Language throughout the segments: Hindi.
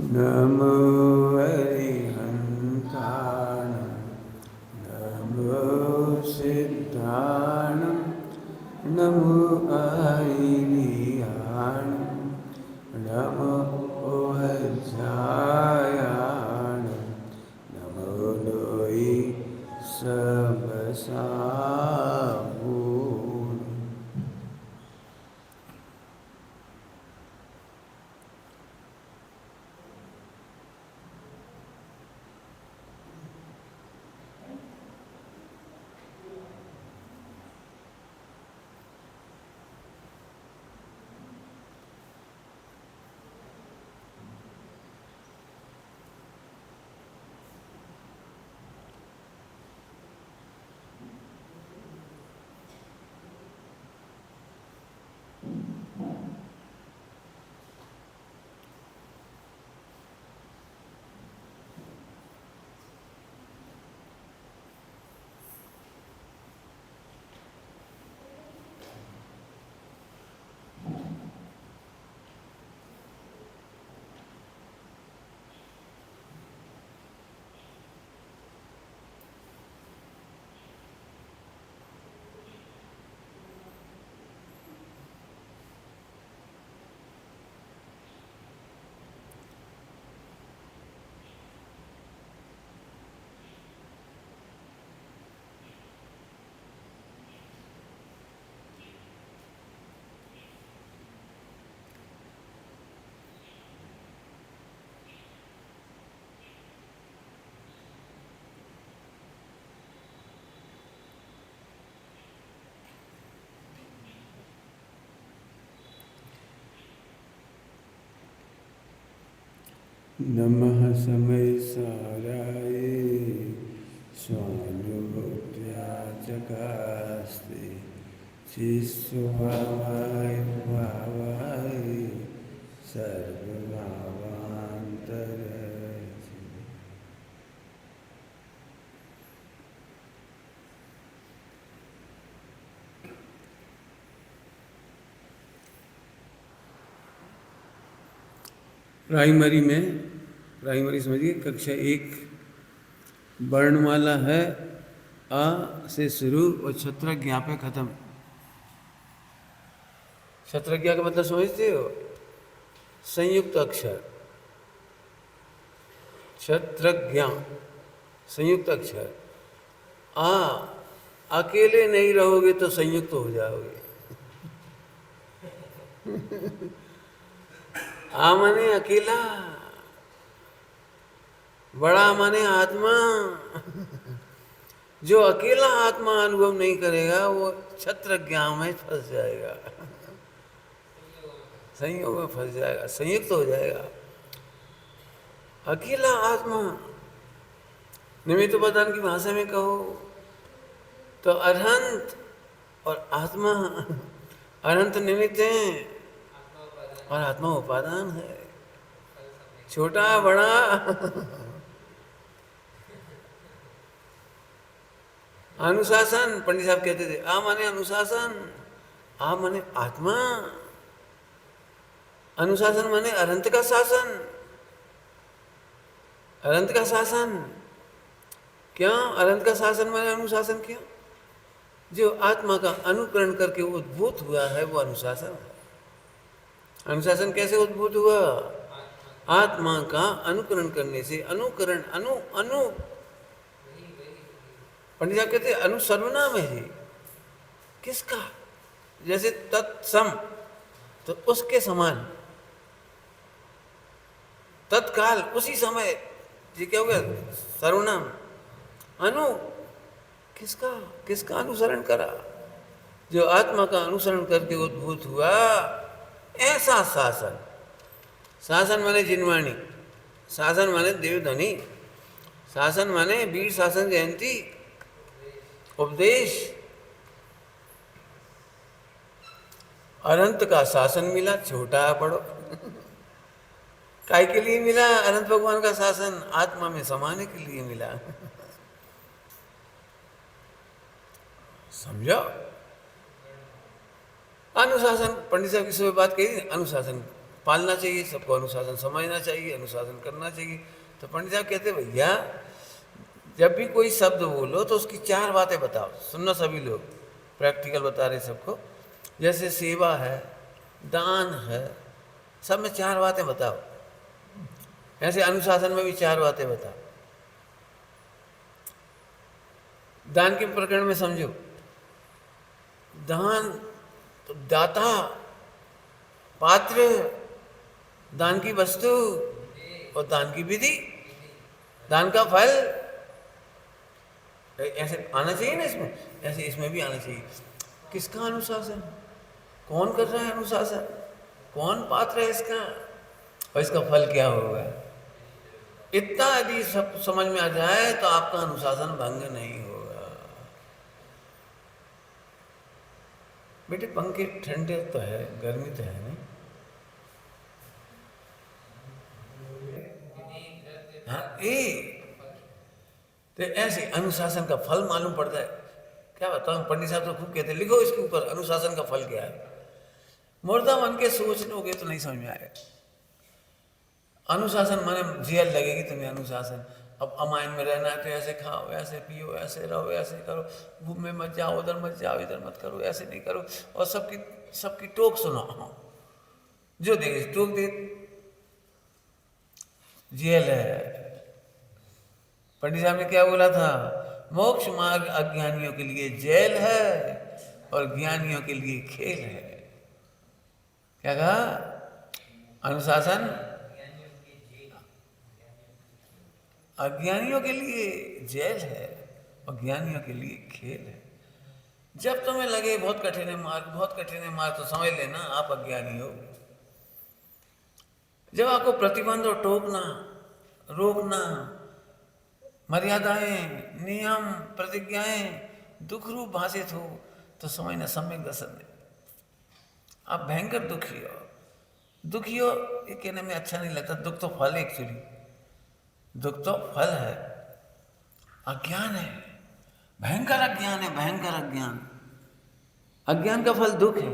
नमो अरिहन्ताणं नमो सिद्धाणं नमो अरिहयाणं नमो वज्रायाणं नमो लोई सबसाहूणं। नमः समय साराय स्वानुभूत्या चकास्ते चिस्वभावाय भावाय सर्वभावान्तरचि। प्राइमरी समझिए, कक्षा 1 वर्णमाला है अ से शुरू और क्षत्रज्ञ पे खत्म। क्षत्रज्ञ का मतलब समझते हो? संयुक्त अक्षर। क्षत्रज्ञ संयुक्त अक्षर। आ अकेले नहीं रहोगे तो संयुक्त हो जाओगे। आ माने अकेला, बड़ा माने आत्मा। जो अकेला आत्मा अनुभव नहीं करेगा वो क्षत्रज्ञ में फंस जाएगा, संयोग में फंस जाएगा, संयुक्त हो जाएगा। अकेला आत्मा, निमित्त उपादान की भाषा में कहो तो अरहंत और आत्मा, अनंत निमित्त हैं और आत्मा उपादान है। छोटा बड़ा अनुशासन, पंडित साहब कहते थे आ माने अनुशासन, आ माने आत्मा, अनुशासन माने अनंत का शासन। अनंत का शासन क्या? अनंत का शासन माने अनुशासन क्या? जो आत्मा का अनुकरण करके उद्भूत हुआ है वो अनुशासन है। अनुशासन कैसे उद्भूत हुआ? आत्मा का अनुकरण करने से। अनुकरण अनु अनु पंडित साहब कहते अनु सर्वनाम है जी। किसका? जैसे तत्सम तो उसके समान, तत्काल उसी समय, ये क्या हो गया? सर्वनाम। अनु किसका? किसका अनुसरण करा? जो आत्मा का अनुसरण करके उद्भूत हुआ ऐसा शासन। शासन माने जिनवाणी, शासन माने देवध्वनि, शासन माने वीर शासन जयंती, उपदेश। अनंत का शासन मिला, छोटा पढ़ो। काय के लिए मिला? अनंत भगवान का शासन आत्मा में समाने के लिए मिला। समझो? अनुशासन, पंडित साहब की सुबह बात कही, अनुशासन पालना चाहिए, सबको अनुशासन समझना चाहिए, अनुशासन करना चाहिए। तो पंडित साहब कहते भैया जब भी कोई शब्द बोलो तो उसकी चार बातें बताओ, सुनना सभी लोग, प्रैक्टिकल बता रहे सबको। जैसे सेवा है, दान है, सब में चार बातें बताओ। ऐसे अनुशासन में भी चार बातें बताओ। दान के प्रकरण में समझो, दान तो दाता, पात्र, दान की वस्तु और दान की विधि, दान का फल, ऐसे आना चाहिए ना इसमें, ऐसे इसमें भी आना चाहिए। किसका अनुशासन, कौन कर रहा है अनुशासन, कौन पात्र है इसका और इसका फल क्या होगा। इतना यदि सब समझ में आ जाए तो आपका अनुशासन भंग नहीं होगा। बेटे पंखे ठंडे तो है, गर्मी तो है नहीं। हाँ तो ऐसे अनुशासन का फल मालूम पड़ता है। क्या बताऊं, पंडित साहब तो खूब कहते हैं लिखो इसके ऊपर अनुशासन का फल क्या है। मुर्दा मन के सोच लोगे तो नहीं समझ में आएगा। अनुशासन माने जेल लगेगी तुम्हें अनुशासन। अब अमाइन में रहना है तो ऐसे खाओ, ऐसे पियो, ऐसे रहो, ऐसे करो, घूमने मत जाओ, उधर मत जाओ, इधर मत करो, ऐसे नहीं करो, और सबकी टोक सुनो, जो देखे टोक दे, जेल है। पंडित साहब ने क्या बोला था, मोक्ष मार्ग अज्ञानियों के लिए जेल है और ज्ञानियों के लिए खेल है। क्या कहा, अनुशासन अज्ञानियों के लिए जेल है और ज्ञानियों के लिए खेल है। जब तुम्हें लगे बहुत कठिन है मार्ग, बहुत कठिन है मार्ग, तो समझ लेना आप अज्ञानी हो। जब आपको प्रतिबंध और टोकना, रोकना, मर्यादाएं, नियम, प्रतिज्ञाएं दुख रूप भाषित हो तो समझना सम्यक दर्शन है। आप भयंकर दुखी हो। दुखी हो ये कहने में अच्छा नहीं लगता, दुख तो फल है एक्चुअली, दुख तो फल है, अज्ञान है, भयंकर अज्ञान है, भयंकर अज्ञान। अज्ञान का फल दुख है।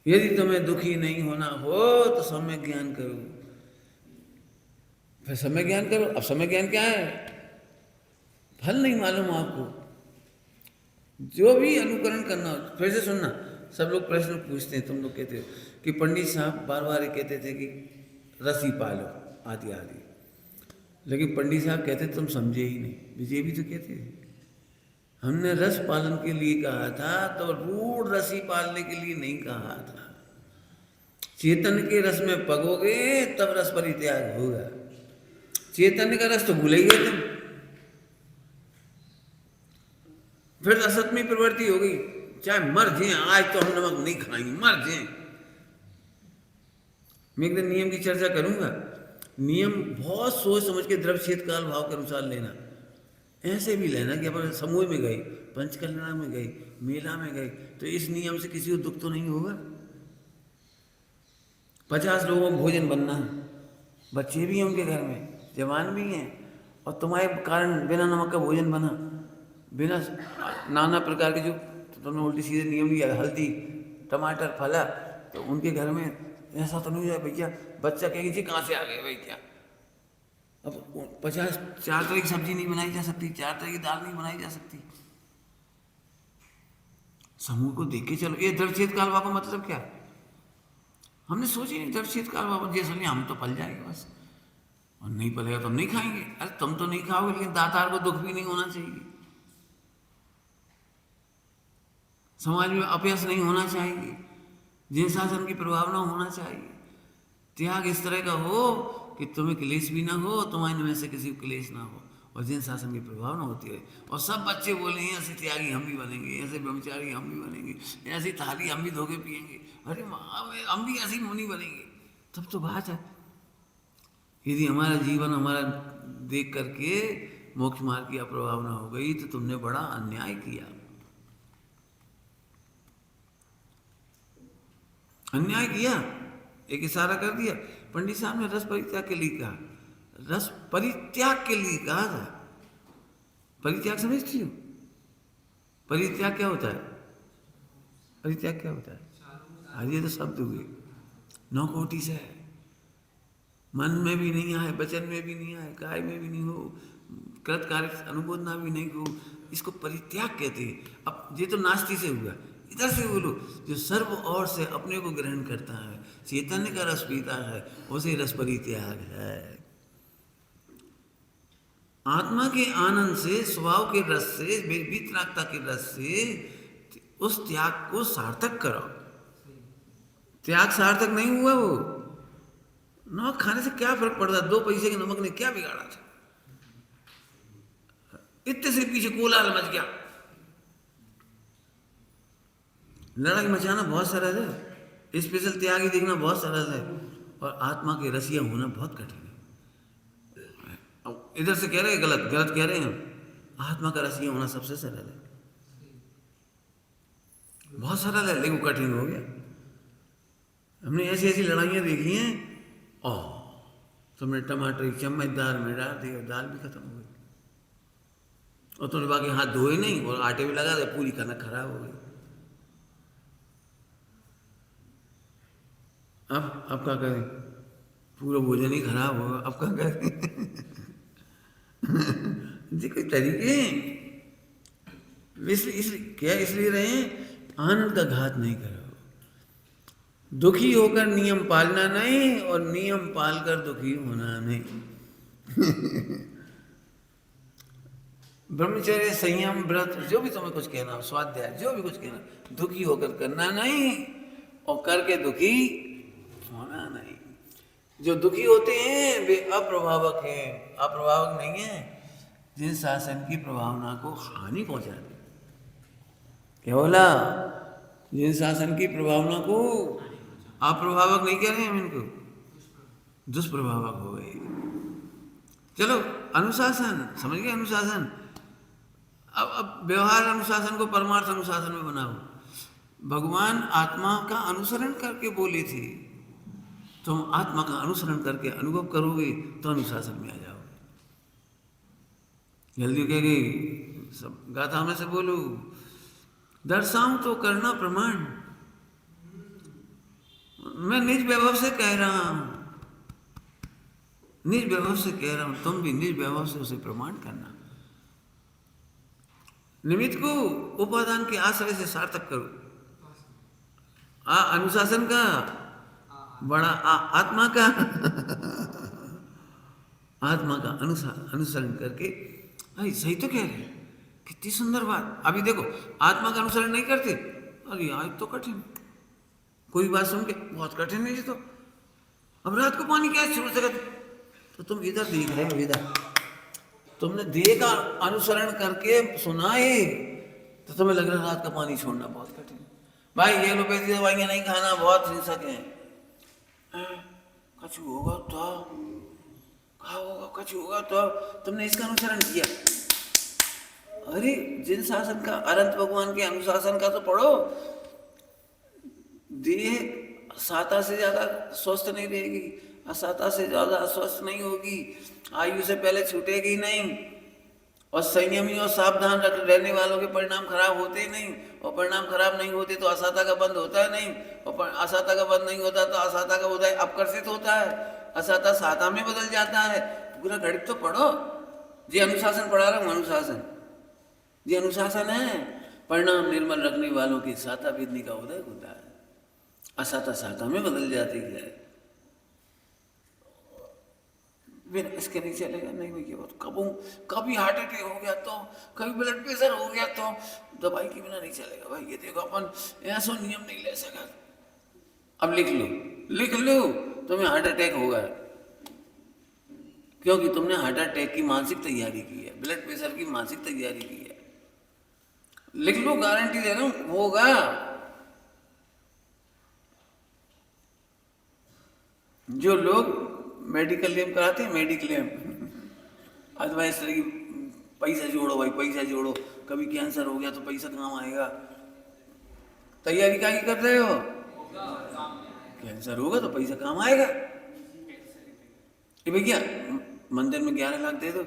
यदि तुम्हें दुखी नहीं होना हो तो सम्यक ज्ञान करो। फिर सम्यक ज्ञान करो। अब सम्यक ज्ञान क्या है, फल नहीं मालूम आपको, जो भी अनुकरण करना हो। फिर से सुनना, सब लोग प्रश्न पूछते हैं, तुम लोग कहते हो कि पंडित साहब बार बार कहते थे कि रसी पालो आदि आदि, लेकिन पंडित साहब कहते तुम समझे ही नहीं। विजय भी तो कहते थे हमने रस पालन के लिए कहा था, तो रूढ़ रसी पालने के लिए नहीं कहा था। चेतन के रस में पगोगे तब रस परित्याग होगा। चैतन्य का रस तो भूल ही गए तुम, फिर असत में प्रवृत्ति हो गई, चाहे मर जाए आज तो हम नमक नहीं खाएंगे, मर जाए। मैं एक दिन नियम की चर्चा करूंगा। नियम बहुत सोच समझ के द्रव्य क्षेत्र काल भाव के अनुसार लेना। ऐसे भी लेना कि अपन समूह में गए, पंचकल्याण में गए, मेला में गए, तो इस नियम से किसी को दुख तो नहीं होगा। 50 लोगों को भोजन बनना है, बच्चे भी हैं उनके घर में, जवान भी हैं, और तुम्हारे कारण बिना नमक का भोजन बना, बिना नाना प्रकार के जो तुमने उल्टी सीधे नियम लिया, हल्दी टमाटर फला, तो उनके घर में ऐसा तो नहीं हुआ भैया बच्चा कहेगी जी कहाँ से आ गए भाई क्या। अब 50 4 तरह की सब्जी नहीं बनाई जा सकती, 4 तरह की दाल नहीं बनाई जा सकती। समूह को देख के चलो। ये द्रवचेत काल का मतलब क्या, हमने सोची नहीं द्रवचेत काल जैसे नहीं, हम तो पल जाएंगे बस, और नहीं पलेगा तो हम नहीं खाएंगे। अरे तुम तो नहीं खाओगे, लेकिन दातार को दुख भी नहीं होना चाहिए, समाज में अपयश नहीं होना चाहिए, जिन शासन की प्रभाव न होना चाहिए। त्याग इस तरह का हो कि तुम्हें क्लेश भी ना हो, तुम्हारे में से किसी को क्लेश ना हो, और जिन शासन की प्रभाव ना होती है। और सब बच्चे बोलेंगे ऐसे त्यागी हम भी बनेंगे, ऐसे ब्रह्मचारी हम भी बनेंगे, ऐसी थाली हम भी धोके पिएंगे, अरे हम भी ऐसी मुनि बनेंगे। तब तो बात है। यदि हमारा जीवन हमारा देख करके मोक्ष मार्ग की अप्रभावना हो गई तो तुमने बड़ा अन्याय किया, अन्याय किया, एक इशारा कर दिया। पंडित साहब ने रस परित्याग के लिए कहा, रस परित्याग के लिए कहा था। परित्याग समझती हो, परित्याग क्या होता है, परित्याग क्या होता है, आज ये तो शब्द हुए। 9 कोटि से, मन में भी नहीं आए, वचन में भी नहीं आए, काय में भी नहीं हो, कृत कार्य अनुबोधना भी नहीं हो, इसको परित्याग कहते हैं। अब ये तो नास्ति से हुआ, इधर से बोलो जो सर्व ओर से अपने को ग्रहण करता है, चैतन्य का रस पीता है, उसे रस परित्याग है। आत्मा के आनंद से, स्वभाव के रस से, वितरागता के रस से उस त्याग को सार्थक करो। त्याग सार्थक नहीं हुआ वो, नमक खाने से क्या फर्क पड़ता, 2 पैसे के नमक ने क्या बिगाड़ा था, इतने से पीछे कोलाहल मच गया। लड़ाई मचाना बहुत सरल है, स्पेशल त्यागी देखना बहुत सरल है, और आत्मा के रसिया होना बहुत कठिन है। अब इधर से कह रहे हैं गलत गलत कह रहे हैं, आत्मा का रसिया होना सबसे सरल है, बहुत सरल है, लेकिन कठिन हो गया। हमने ऐसी ऐसी लड़ाइयाँ देखी हैं, और तुमने टमाटर की चम्मच दाल में डाल दी और दाल भी खत्म हो गई, और तुमने बाकी हाथ धोए नहीं और आटे भी लगा दे, पूरी खाना खराब हो गई। अब क्या करें, पूरा भोजन ही खराब होगा, अब क्या करें। जी कोई तरीके इसलिए क्या, इसलिए रहे आनंद का घात नहीं करो, दुखी होकर नियम पालना नहीं और नियम पालकर दुखी होना नहीं। ब्रह्मचर्य, संयम, व्रत, जो भी तुम्हें कुछ कहना, स्वाध्याय, जो भी कुछ कहना, दुखी होकर करना नहीं और करके दुखी होना नहीं। जो दुखी होते हैं वे अप्रभावक हैं, अप्रभावक नहीं है, जिन शासन की प्रभावना को हानि पहुंचाते। क्या बोला? जिन शासन की प्रभावना को अप्रभावक नहीं कह रहे हैं हम इनको, दुष्प्रभावक हो गए। चलो अनुशासन समझ गए, अनुशासन। अब व्यवहार अनुशासन को परमार्थ अनुशासन में बनाओ। भगवान आत्मा का अनुसरण करके बोले थे, तुम आत्मा का अनुसरण करके अनुभव करोगे तो अनुशासन में आ जाओगे। जल्दी कह गई सब गाथा में से बोलो, दर्शाऊं तो करना प्रमाण, मैं निज वैभव से कह रहा हूं, निज वैभव से कह रहा हूं, तुम भी निज वैभव से उसे प्रमाण करना। निमित्त को उपादान के आश्रय से सार्थक करो। अनुशासन का बड़ा आत्मा का आत्मा का अनुसरण करके, अरे सही तो कह रहे हैं, कितनी सुंदर बात। अभी देखो आत्मा का अनुसरण नहीं करते, अरे आज तो कठिन, कोई बात सुन के बहुत कठिन है जी, तो अब रात को पानी क्या छोड़ सकते, तो तुम इधर देख रहे हो, इधर तुमने देह का अनुसरण करके सुना है, तो तुम्हें लग रहा है रात का पानी छोड़ना बहुत कठिन। भाई ये एलोपैथी दवाइयाँ नहीं खाना, बहुत हिंसक हैं। कछु होगा तो क्या होगा, कछु होगा तो तुमने इसका अनुसरण किया। अरे जिन शासन का, अनंत भगवान के अनुशासन का तो पढ़ो। देह साता से ज्यादा स्वस्थ नहीं रहेगी, असाता से ज्यादा अस्वस्थ नहीं होगी, आयु से पहले छूटेगी नहीं, और संयमी और सावधान रहने वालों के परिणाम खराब होते ही नहीं, और परिणाम खराब नहीं होते तो असाता का बंद होता है नहीं, और असाता का बंद नहीं होता तो असाता का उदय अपकर्षित होता है, असाता साता में बदल जाता है। पूरा गणित तो पढ़ो। जी अनुशासन पढ़ा रहा हूँ, अनुशासन जी अनुशासन है, परिणाम निर्मल रखने वालों की साता विधि का उदय होता है, असाता साता में बदल जाती है। फिर इसके नहीं चलेगा, नहीं भैया कभी हार्ट अटैक हो गया तो, कभी ब्लड प्रेशर हो गया तो दवाई के बिना नहीं चलेगा भाई। ये देखो अपन ऐसा नियम नहीं ले सका। अब लिख लो तुम्हें हार्ट अटैक होगा, क्योंकि तुमने हार्ट अटैक की मानसिक तैयारी की है, ब्लड प्रेशर की मानसिक तैयारी की है। लिख लो, गारंटी दे रहा हूं होगा। जो लोग मेडिकल क्लेम कराते हैं, मेडिक्लेम अथवा इस तरह की, पैसा जोड़ो भाई पैसा जोड़ो, कभी कैंसर हो गया तो पैसा काम आएगा। तैयारी क्या कर रहे हो? कैंसर होगा तो पैसा काम आएगा। भैया मंदिर में 11 लाख दे दो,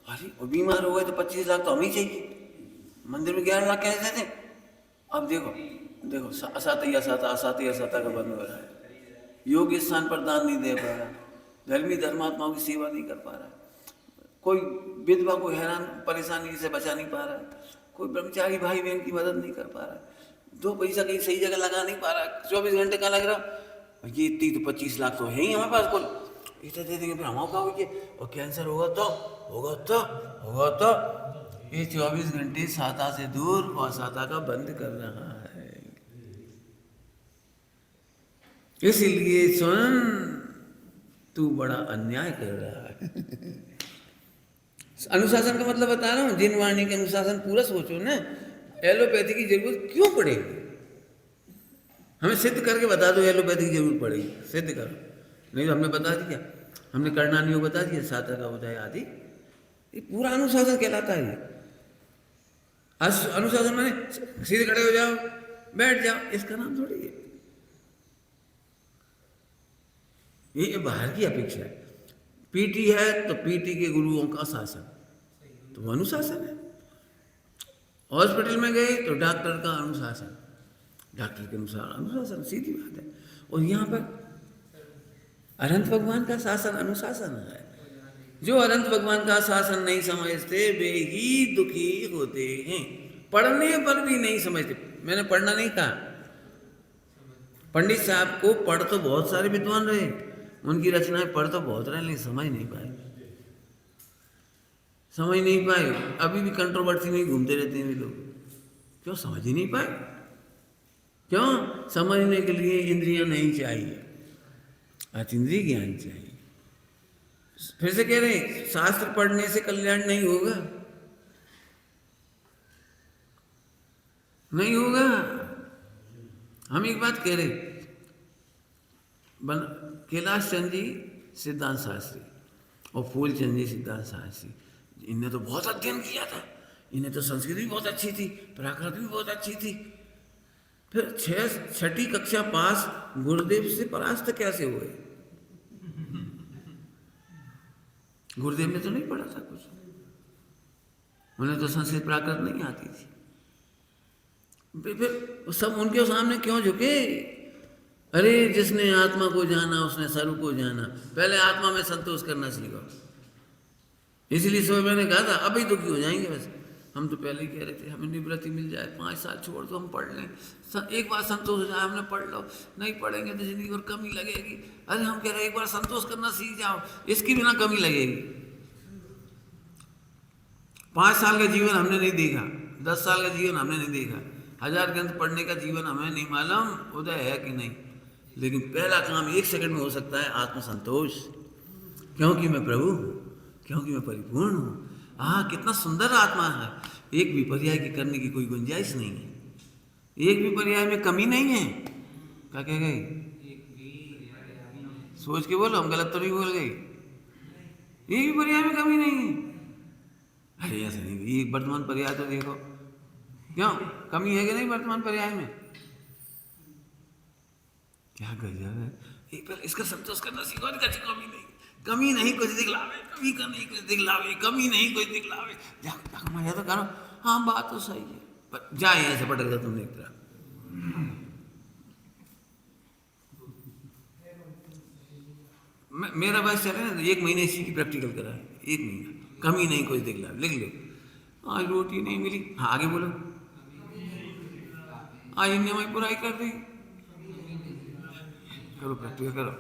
अरे वो बीमार हो गए तो 25 लाख तो हमें चाहिए। मंदिर में 11 लाख कैसे देते? अब देखो असाता का बंद हो रहा है। योग्य स्थान पर दान नहीं दे पा रहा, धर्मी धर्मात्माओं की सेवा नहीं कर पा रहा, कोई विधवा को हैरान परेशानी से बचा नहीं पा रहा, कोई ब्रह्मचारी भाई बहन की मदद नहीं कर पा रहा, 2 पैसा कहीं सही जगह लगा नहीं पा रहा, 24 घंटे का लग रहा, ये इतनी तो 25 लाख तो है ही हमारे पास, कुल इतना दे देंगे फिर हम का होगी, और कैंसर होगा तो ये 24 घंटे साता से दूर और साता का बंद कर रहा है। इसलिए सुन, तू बड़ा अन्याय कर रहा है। अनुशासन का मतलब बता रहा हूं, जिन वाणी के अनुशासन पूरा सोचो ना, एलोपैथी की जरूरत क्यों पड़ेगी? हमें सिद्ध करके बता दो एलोपैथी की जरूरत पड़ेगी, सिद्ध करो। नहीं तो हमने बता दिया, हमने करणानियों बता दिया, साता का उदय आदि, ये पूरा अनुशासन कहलाता है। ये अनुशासन माने सीधे खड़े हो जाओ, बैठ जाओ, इसका नाम थोड़ी है। ये बाहर की अपेक्षा है। पीटी है तो पीटी के गुरुओं का शासन, तो वो अनुशासन है। हॉस्पिटल में गए तो डॉक्टर का अनुशासन, डॉक्टर के अनुसार अनुशासन, सीधी बात है। और यहाँ पर अनंत भगवान का शासन अनुशासन है। जो अनंत भगवान का शासन नहीं समझते वे ही दुखी होते हैं, पढ़ने पर भी नहीं समझते। मैंने पढ़ना नहीं कहा, पंडित साहब को पढ़ तो बहुत सारे विद्वान रहे, उनकी रचनाएं पढ़ तो बहुत रहे, लेकिन समझ नहीं पाए, समझ नहीं पाए। अभी भी कंट्रोवर्सी में घूमते रहते हैं वे लोग, क्यों समझ ही नहीं पाए? क्यों? समझने के लिए इंद्रियां नहीं चाहिए, अतीन्द्रिय ज्ञान चाहिए। फिर से कह रहे हैं, शास्त्र पढ़ने से कल्याण नहीं होगा, नहीं होगा। हम एक बात कह रहे, कैलाश चंद जी सिद्धांत शास्त्री और फूलचंद जी सिद्धांत शास्त्री, इनने तो बहुत अध्ययन किया था, इन्हें तो संस्कृत भी बहुत अच्छी थी, प्राकृत भी बहुत अच्छी थी। फिर 6ठी कक्षा पास गुरुदेव से परास्त कैसे हुए? गुरुदेव ने तो नहीं पढ़ा था कुछ, उन्हें तो संस्कृत प्राकृत नहीं आती थी। फिर सब उनके सामने क्यों झुके? अरे जिसने आत्मा को जाना उसने सर्व को जाना, पहले आत्मा में संतोष करना सीखो। इसीलिए सुबह मैंने कहा था अभी दुखी हो जाएंगे। बस हम तो पहले ही कह रहे थे हमें निवृत्ति मिल जाए, 5 साल छोड़ दो, हम पढ़ लें, एक बार संतोष हो जाए, हमने पढ़ लो, नहीं पढ़ेंगे तो जिंदगी और कमी लगेगी। अरे हम कह रहे हैं एक बार संतोष करना सीख जाओ, इसकी बिना कमी लगेगी। 5 साल का जीवन हमने नहीं देखा, 10 साल का जीवन हमने नहीं देखा, 1000 ग्रंथ पढ़ने का जीवन हमें नहीं मालूम उदय है कि नहीं, लेकिन पहला काम 1 सेकंड में हो सकता है आत्मसंतोष, क्योंकि मैं प्रभु हूँ, क्योंकि मैं परिपूर्ण हूँ। कितना सुंदर आत्मा है, एक भी पर्याय की करने की कोई गुंजाइश नहीं है, एक भी पर्याय में कमी नहीं है। क्या कह गए? सोच के बोलो, हम गलत तो नहीं बोल गए? एक भी पर्याय में कमी नहीं है। अरे ऐसे नहीं, एक वर्तमान पर्याय तो देखो, क्यों कमी है कि नहीं वर्तमान पर्याय में? क्या गजब है। एक बार इसका संतोष करना सीखो, कमी नहीं, कमी नहीं कुछ दिखलावे, कमी का नहीं कुछ दिखलावे, कमी नहीं कुछ दिखलावे, जाकर मजा तो करो। हाँ बात तो सही है, पर जाए ऐसे पटक दो तुमने एक तरह। मेरा बस चले ना, 1 महीने इसी की प्रैक्टिकल करा है, 1 महीना, कमी नहीं कुछ दिखलावे, लिख लो। आज रोटी नहीं मिली, हाँ आगे बोलो, आज इनने हमारी बुराई कर दी, करो प्रैक्टिकल करो,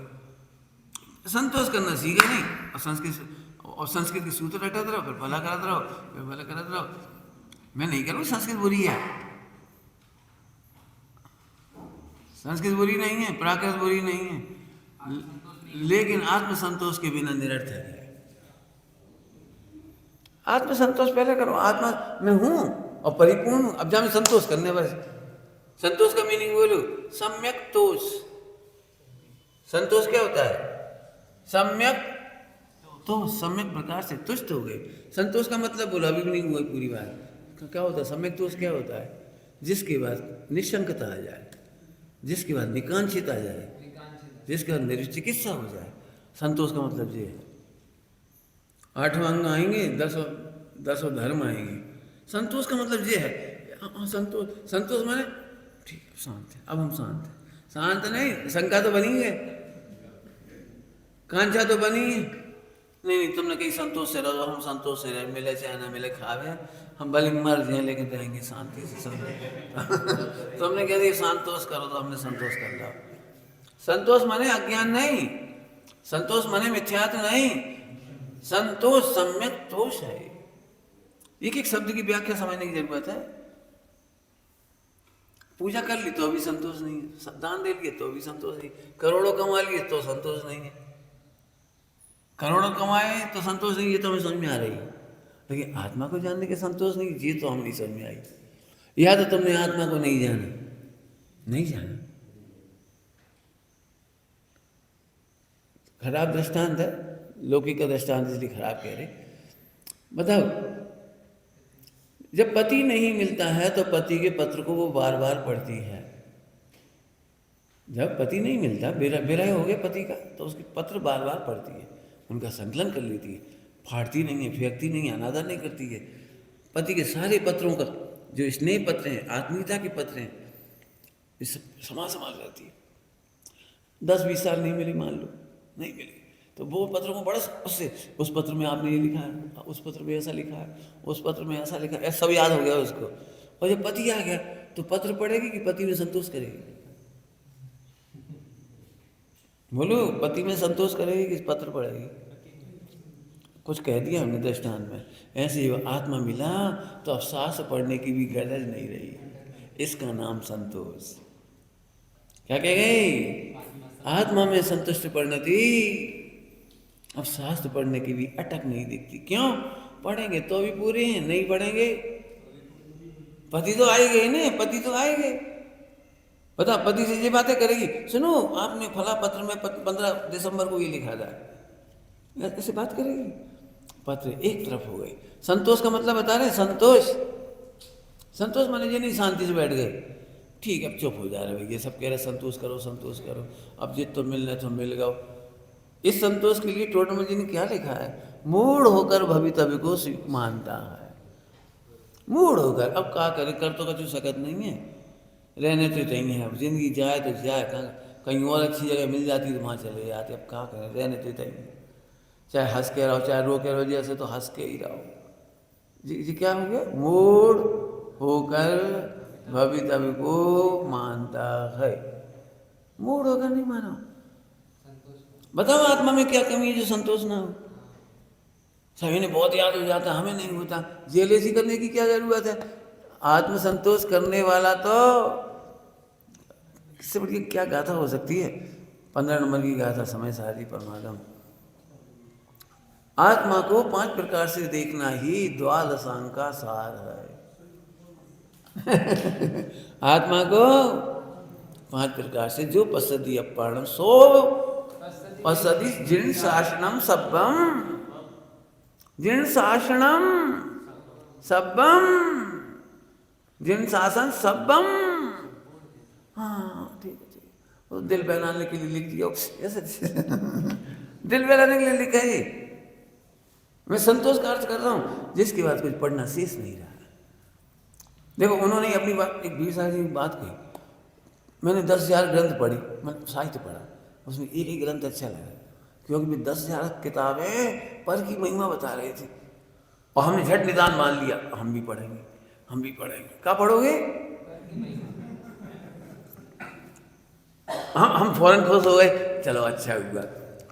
संतोष करना सीखे नहीं। और संस्कृत के सूत्र रटते रहो, फिर भला करते रहो, फिर भला करते रहो। मैं नहीं कह रहा हूँ संस्कृत बुरी है, संस्कृत बुरी नहीं है, प्राकृत बुरी नहीं है, लेकिन आत्मसंतोष के बिना निरर्थक है। आत्मसंतोष पहले करो, आत्मा में हूँ और परिपूर्ण हूँ, अब जहाँ संतोष करने, बस संतोष का मीनिंग बोलो, सम्यक तोष। संतोष क्या होता है? सम्यक तो सम्यक प्रकार से तुष्ट हो गए। संतोष का मतलब बोला, अभी भी नहीं हुआ पूरी बात। क्या होता है सम्यक तोष? क्या होता है? जिसके बाद निशंकता आ जाए, जिसके बाद निकांक्षित आ जाए, जिसके बाद निर्चिकित्सा हो जाए, संतोष का मतलब ये है। 8वां अंग आएंगे, 10 धर्म आएंगे। संतोष का मतलब ये है, संतोष माने ठीक शांत है, अब हम शांत हैं। शांत नहीं, शंका तो बनी है, कांचा तो बनी, नहीं तुमने कहीं संतोष से रहो, हम संतोष से रहे, मिले चाहे ना मिले खावे, हम भले मर जाए लेकिन रहेंगे शांति से सब। तुमने कह दिया संतोष करो तो हमने संतोष कर लिया। संतोष माने अज्ञान नहीं, संतोष माने मिथ्यात्व नहीं, संतोष सम्यक तोष है। एक एक शब्द की व्याख्या समझने की जरूरत है। पूजा कर ली तो भी संतोष नहीं है, दान दे लिए तो भी संतोष नहीं, करोड़ों कमा लिए तो संतोष नहीं है, करोड़ों कमाए तो संतोष नहीं, ये तो हमें समझ में आ रही है। लेकिन आत्मा को जानने के संतोष नहीं, ये तो हम नहीं समझ में आई। या तो तुमने आत्मा को नहीं जाना, नहीं जाना, खराब दृष्टांत है, लौकिक का दृष्टांत इसलिए खराब कह रहे। बताओ, जब पति नहीं मिलता है तो पति के पत्र को वो बार बार पढ़ती है। जब पति नहीं मिलता, विरह हो गया पति का, तो उसके पत्र बार बार पढ़ती है, उनका संकलन कर लेती है, फाड़ती नहीं है, फेंकती नहीं है, अनादर नहीं करती है। पति के सारे पत्रों का जो स्नेह पत्र हैं, आत्मीयता के पत्र हैं, इस संभाल रहती है। 10-20 साल नहीं मिली, मान लो नहीं मिली, तो वो पत्रों को बड़ा उससे, उस पत्र में आपने ये लिखा है, उस पत्र में ऐसा लिखा है, उस पत्र में ऐसा लिखा है, सब याद हो गया उसको। और जब पति आ गया तो पत्र पढ़ेगी कि पति में संतोष करेगी? बोलो, पति में संतोष करेगी कि पत्र पढ़ेगी? कुछ कह दिया हमने दृष्टांत में। ऐसे ही आत्मा मिला तो अब शास्त्र पढ़ने की भी गरज नहीं रही, इसका नाम संतोष। क्या कह गई? आत्मा में संतुष्ट परिणति, अब शास्त्र पढ़ने की भी अटक नहीं दिखती। क्यों? पढ़ेंगे तो भी पूरे हैं, नहीं पढ़ेंगे पति तो आएंगे ही ना, पति तो आएंगे। बता, पति से ये बातें करेगी, सुनो आपने फला पत्र में 15 दिसंबर को ये लिखा था, कैसे बात करेगी? पत्र एक तरफ हो गई। संतोष का मतलब बता रहे, संतोष, संतोष माने ये नहीं शांति से बैठ गए, ठीक है अब चुप हो जा रहे भाई, ये सब कह रहे संतोष करो संतोष करो, अब जित तो मिल रहे तो मिल गओ। इस संतोष के लिए टोटल जी ने क्या लिखा है? मूढ़ होकर भवितव्य को मानता है। मूढ़ होकर, अब क्या करे, कर तो कछु सकत नहीं है, रहने तो नहीं है, अब जिंदगी जाए तो जाए, कहीं और अच्छी जगह मिल जाती तो वहाँ चले जाते, अब क्या करें, रहने तो नहीं, चाहे हंस के रहो चाहे रो के रहो, जैसे तो हंस के ही रहो। जी क्या हो गया? मूढ़ होकर भवितव्य को मानता है। मूढ़ होकर नहीं मानो। बताओ आत्मा में क्या कमी है जो संतोष ना हो? सभी ने बहुत याद हो जाता, हमें नहीं होता। जेलेसी करने की क्या जरूरत है? आत्म संतोष करने वाला तो इससे बड़ी क्या गाथा हो सकती है? 15 नंबर की गाथा समय सारी परमागम। आत्मा को 5 प्रकार से देखना ही द्वादशांग का सार है। आत्मा को 5 प्रकार से, जो पश्यति अपारणम सो पश्यति जिन शासनम सब्बम, जिन शासनम सब्बम, जिन शासन सब्बम। हाँ ठीक है, वो दिल बहलाने के लिए लिख दिया ऐसे। दिल बहलाने के लिए लिखा है। मैं संतोष का अर्थ कर रहा हूँ जिसके बाद कुछ पढ़ना शेष नहीं रहा। देखो उन्होंने अपनी बात, एक बीर साहब की बात कही, मैंने 10,000 ग्रंथ पढ़ी, मैं साहित्य पढ़ा, उसमें एक ही ग्रंथ अच्छा लगा, क्योंकि मैं 10,000 किताबें पर की महिमा बता रहे थे, और हमने झट निदान मान लिया, हम भी पढ़ेंगे, हम भी पढ़ेंगे। क्या पढ़ोगे? हम फौरन खुश हो गए, चलो अच्छा हुआ,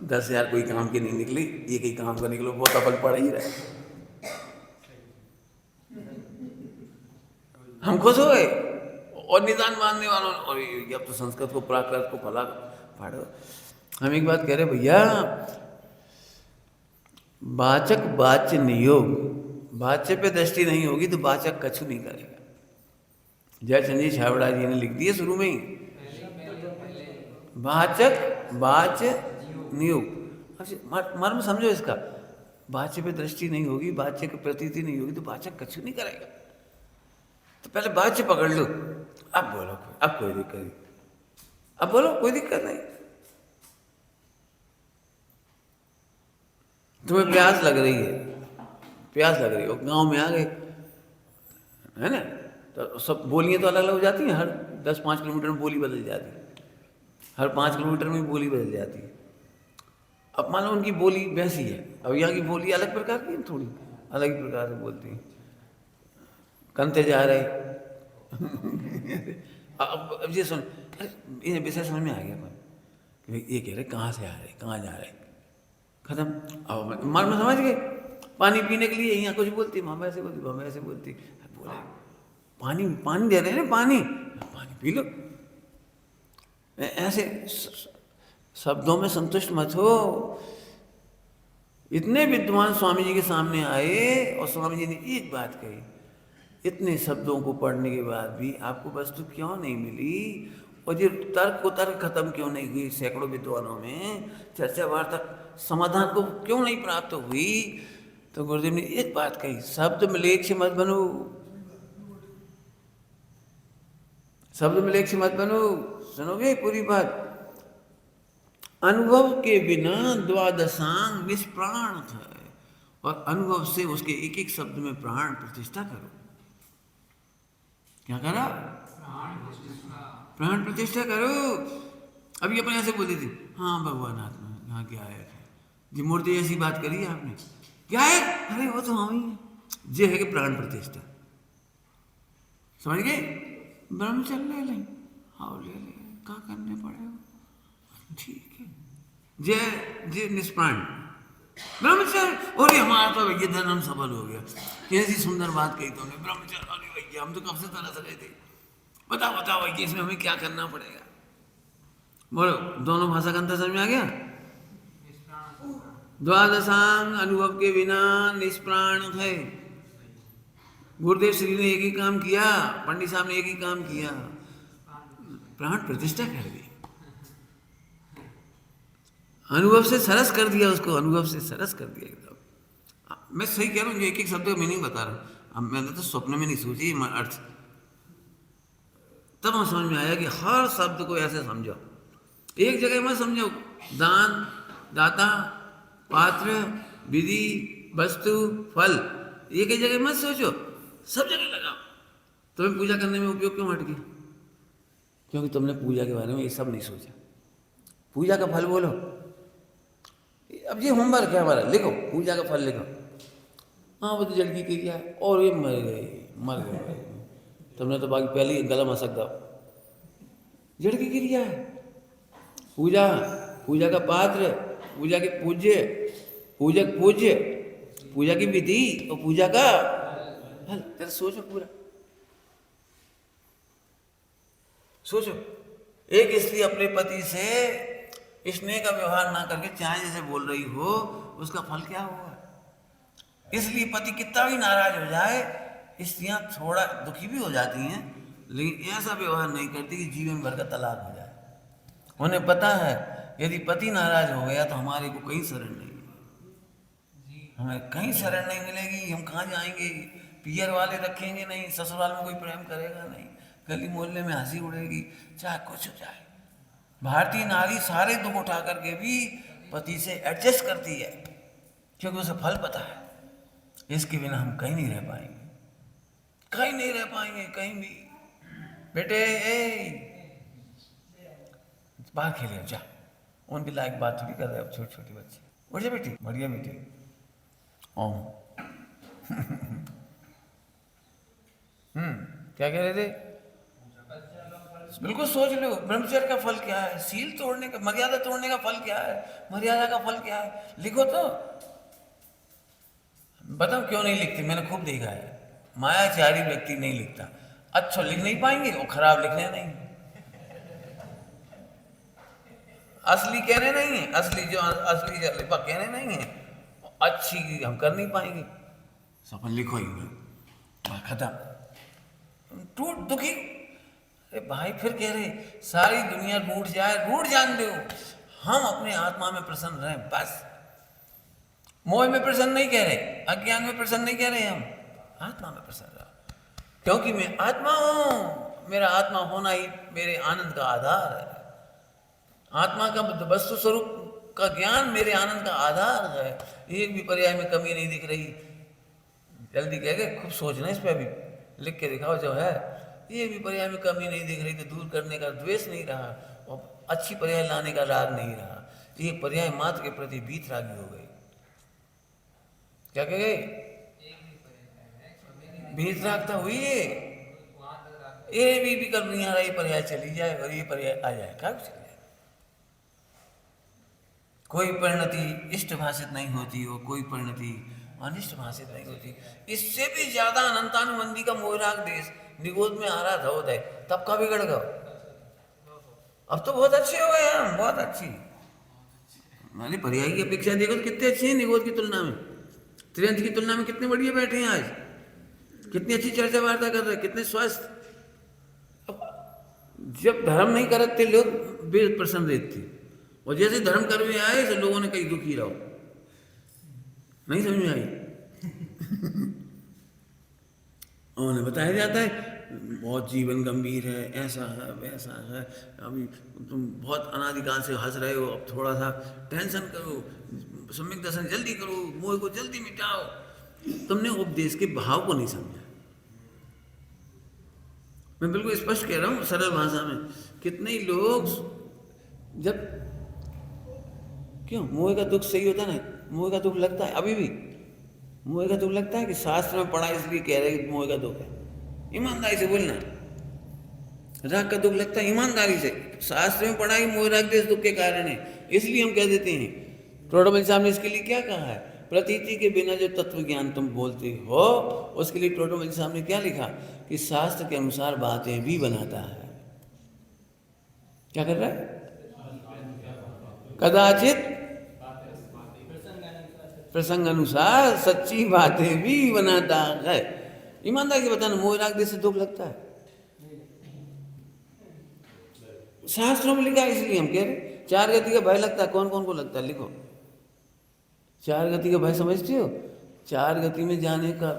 10,000 कोई काम की नहीं निकली, एक ही काम का निकलो, बहुत अपन पढ़ ही रहे, हम खुश हो गए। और निदान मानने वालों, और अब तो संस्कृत को प्राकृत को फला पढ़ो। हम एक बात कह रहे भैया, वाचक वाच्य नियोग, वाच्य पे दृष्टि नहीं होगी तो वाचक कछु नहीं करेगा। जयचंद जी छाबड़ा जी ने लिख दिया शुरू में ही, वाचक वाच्य नियोग। मर्म समझो इसका, वाच्य पे दृष्टि नहीं होगी, वाच्य की प्रतीति नहीं होगी तो वाचक कछु नहीं करेगा। तो पहले वाच्य पकड़ लो, अब बोलो, अब कोई दिक्कत नहीं, अब बोलो कोई दिक्कत नहीं। तुम्हें प्यास लग रही है, प्यास लग रही हो, गांव में आ गए, है ना, तो सब बोलियां तो अलग अलग हो जाती हैं, हर 10-5 किलोमीटर में बोली बदल जाती है, हर 5 किलोमीटर में बोली बदल जाती है। अब मान लो उनकी बोली वैसी है, अब यहाँ की बोली अलग प्रकार की है, थोड़ी अलग ही प्रकार से बोलती हैं। कंते जा रहे अब ये सुन, अरे ये विषय समझ में आ गया कि भाई ये कह रहे कहाँ से आ रहे, कहाँ जा रहे, खत्म। अब मन में समझ गए, पानी पीने के लिए यहाँ कुछ बोलती, मामा ऐसे बोलती, मामा ऐसे बोलती, बोले पानी पानी दे रहे हैं ना, पानी पानी पी लो। ऐसे शब्दों में संतुष्ट मत हो। इतने विद्वान स्वामी जी के सामने आए और स्वामी जी ने एक बात कही, इतने शब्दों को पढ़ने के बाद भी आपको वस्तु क्यों नहीं मिली, और ये तर्क को तर्क खत्म क्यों नहीं हुई, सैकड़ों विद्वानों में चर्चा वार्ता समाधान को क्यों नहीं प्राप्त हुई। तो गुरुदेव ने एक बात कही, शब्द मिलेक्ष मत बनो, शब्द मिलेक्ष मत बनो। सुनोगे पूरी बात, अनुभव के बिना द्वादशांग निष्प्राण है, और अनुभव से उसके एक एक शब्द में प्राण प्रतिष्ठा करो। क्या करा? प्राण प्रतिष्ठा करो। अभी अपने ऐसे बोली थी, हाँ भगवान आत्मा यहाँ क्या है जी, मूर्ति ऐसी बात करी आपने, क्या है? अरे वो तो हम ही है, जे है कि प्राण प्रतिष्ठा। समझ गए? ब्रह्मचर्य ले लें, हाँ ले लें, क्या करने पड़ेगा, ठीक है। जय जय निष्प्राण ब्रह्मचर्य, और हमारा तो ये धर्म सफल हो गया। कैसी सुंदर बात कही तुमने, ब्रह्मचर्य। अरे भैया हम तो कब से तरस रहे थे, बताओ बताओ भैया इसमें हमें क्या करना पड़ेगा। बोलो, दोनों भाषा का अंतर समझ में आ गया? द्वादशांग अनुभव के बिना निष्प्राण है। गुरुदेव श्री ने एक ही काम किया, पंडित साहब ने एक ही काम किया, प्राण प्रतिष्ठा कर दी, अनुभव से सरस कर दिया उसको, अनुभव से सरस कर दिया एकदम। मैं सही कह रहा हूँ, एक एक शब्द का मीनिंग बता रहा हूँ। अब मैंने तो स्वप्न में नहीं सोची अर्थ, तब हम समझ में आया कि हर शब्द को ऐसे समझो, एक जगह मत समझो। दान, दाता, पात्र, विधि, वस्तु, फल, एक ही जगह मत सोचो, सब जगह लगाओ। तुम्हें पूजा करने में उपयोग क्यों हट गया? क्योंकि तुमने पूजा के बारे में ये सब नहीं सोचा। पूजा का फल बोलो, अब ये होमवर्क है हमारा, लिखो पूजा का फल लिखो। हाँ वो तो जड़ की क्रिया है, और ये मर गए। तुमने तो बाकी पहले ही गला मसक दो, जड़ की क्रिया है। पूजा, पूजा का पात्र, पूजा के पूज्य, पूजक पूज्य, पूजा की विधि और पूजा का फल। तेरा सोचो पूरा, सोचो। एक इसलिए अपने पति से स्नेह का व्यवहार ना करके चाहे जैसे बोल रही हो, उसका फल क्या होगा? इसलिए पति कितना भी नाराज हो जाए, स्त्रियां थोड़ा दुखी भी हो जाती हैं, लेकिन ऐसा व्यवहार नहीं करती कि जीवन भर का तलाक हो जाए। उन्हें पता है यदि पति नाराज हो गया तो हमारे को कहीं शरण नहीं मिलेगी, हमें कहीं शरण नहीं मिलेगी। हम कहाँ जाएंगे? पियर वाले रखेंगे नहीं, ससुराल में कोई प्रेम करेगा नहीं, गली मोहल्ले में हंसी उड़ेगी, चाहे कुछ हो जाए। भारतीय नारी सारे दुख उठा करके भी पति से एडजस्ट करती है, क्योंकि उसे फल पता है, इसके बिना हम कहीं नहीं रह पाएंगे, कहीं नहीं रह पाएंगे, कहीं भी। बेटे बाहर खेले जा, उनकी लायक बात थोड़ी कर रहे अब छोटे छोटे बच्चे। उठ जा बेटी, बढ़िया बेटी। ओम क्या कह रहे थे? बिल्कुल सोच लो, ब्रह्मचर्य का फल क्या है, सील तोड़ने का, मर्यादा तोड़ने का फल क्या है, मर्यादा का फल क्या है, लिखो तो। बताओ क्यों नहीं लिखती? मैंने खूब देखा है, मायाचारी व्यक्ति नहीं लिखता। अच्छा लिख नहीं पाएंगे और खराब लिखने नहीं, असली कहने नहीं है, असली जो असली लिपा कहने नहीं है, अच्छी हम कर नहीं पाएंगे। सपन लिखो ही खत्म, टूट दुखी। अरे भाई फिर कह रहे सारी दुनिया रूठ जाए, रूठ जान दो, हम अपने आत्मा में प्रसन्न रहें बस। मोह में प्रसन्न नहीं कह रहे, अज्ञान में प्रसन्न नहीं कह रहे, हम आत्मा में प्रसन्न रहो, क्योंकि मैं आत्मा हूं, मेरा आत्मा होना ही मेरे आनंद का आधार है। आत्मा का वस्तु स्वरूप का ज्ञान मेरे आनंद का आधार है। एक भी पर्याय में कमी नहीं दिख रही। जल्दी कह के खूब सोचना इस पर, अभी लिख के दिखाओ जो है, ये भी पर्याय में कमी नहीं दिख रही, तो दूर करने का द्वेष नहीं रहा और अच्छी पर्याय लाने का राग नहीं रहा। एक पर्याय मात्र के प्रति वीतरागी हो गए। क्या कह गए? वीतरागता हुई है, ये भी कर नहीं आ रहा, ये पर्याय चली जाए और ये पर्याय आ जाए, क्या चल जाए। कोई परिणति इष्ट भाषित नहीं होती हो, कोई परिणति अनिष्ट भाषित नहीं होती। इससे भी ज्यादा अनंतानुबंधी का मोहराग देश निगोद में आ रहा था उदय, तब का बिगड़ गया। अब तो बहुत अच्छे हो गए हम, बहुत अच्छी। हमारी पर्याय की अपेक्षा देखो तो कितने अच्छे हैं निगोद की तुलना में, त्रियंत की तुलना में कितने बढ़िया बैठे हैं आज, कितनी अच्छी चर्चा वार्ता कर रहे हैं, कितने स्वस्थ। जब धर्म नहीं करते लोग बेहद प्रसन्न रहते थे, और जैसे धर्म करने आए तो लोगों ने कहीं दुखी रहो, नहीं समझ में आई। उन्हें बताया जाता है बहुत जीवन गंभीर है, ऐसा है वैसा है, अभी तुम बहुत अनादिकाल से हंस रहे हो, अब थोड़ा सा टेंशन करो, सम्यक दर्शन जल्दी करो, मोह को जल्दी मिटाओ। तुमने उपदेश के भाव को नहीं समझा। मैं बिल्कुल स्पष्ट कह रहा हूँ सरल भाषा में। कितने लोग जब क्यों मोह का दुख सही होता ना, मोह का दुख लगता है, अभी भी मोह का दुख लगता है कि शास्त्र में पढ़ा इसलिए कह रहे कि मोह का दुख है, ईमानदारी से बोलना। राग का दुख लगता है ईमानदारी से, शास्त्र में पढ़ा कि मोह राग देश दुख के कारण है, इसलिए हम कह देते हैं। टोडरमल साहब ने इसके लिए क्या कहा है? प्रतीति के बिना जो तत्व ज्ञान तुम बोलते हो, उसके लिए टोडरमल साहब ने क्या लिखा कि शास्त्र के अनुसार बातें भी बनाता है। क्या कर रहा है? कदाचित प्रसंग अनुसार सच्ची बातें भी बनाता है। ईमानदारी से बताना, मोह राग देश से दुख लगता है? शास्त्रों में लिखा है, इसलिए हम कह रहे। चार गति का भय लगता है, कौन कौन को लगता है? लिखो। चार गति का भय समझते हो? चार गति में जाने का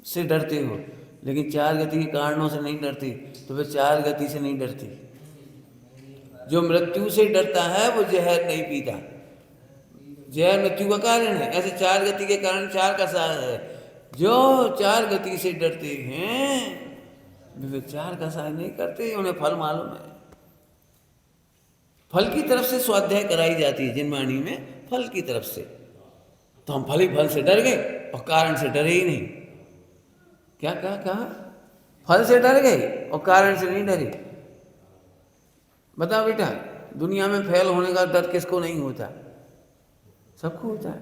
से डरते हो, लेकिन चार गति के कारणों से नहीं डरते, तो फिर चार गति से नहीं डरते। जो मृत्यु से डरता है वो जहर नहीं पीता, जहर मृत्यु का कारण है। ऐसे चार गति के कारण चार का सार है। जो चार गति से डरते हैं वे चार का सार नहीं करते, उन्हें फल मालूम है। फल की तरफ से स्वाध्याय कराई जाती है जिनवाणी में, फल की तरफ से। तो हम फल से डर गए और कारण से डरे ही नहीं। क्या कहा? फल से डर गए और कारण से नहीं डरे। बताओ बेटा, दुनिया में फेल होने का डर किसको नहीं होता? सबको होता है।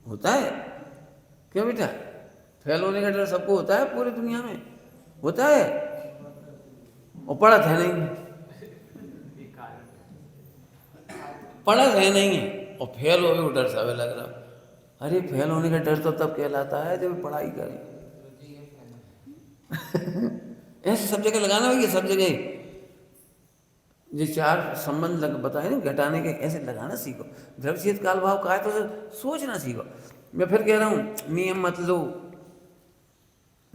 होता है क्यों बेटा? फेल होने का डर सबको होता है, पूरी दुनिया में होता है, और पढ़त है नहीं, पढ़त है नहीं है, और फेल हो डर सब लग रहा। अरे फेल होने का डर तो तब कहलाता है जब पढ़ाई करें। ऐसे सब जगह लगाना होगी, सब जगह ये चार संबंध बताए ना घटाने के, ऐसे लगाना सीखो। द्रव्यचेत काल भाव का है तो सोचना सीखो। मैं फिर कह रहा हूँ, नियम मत लो।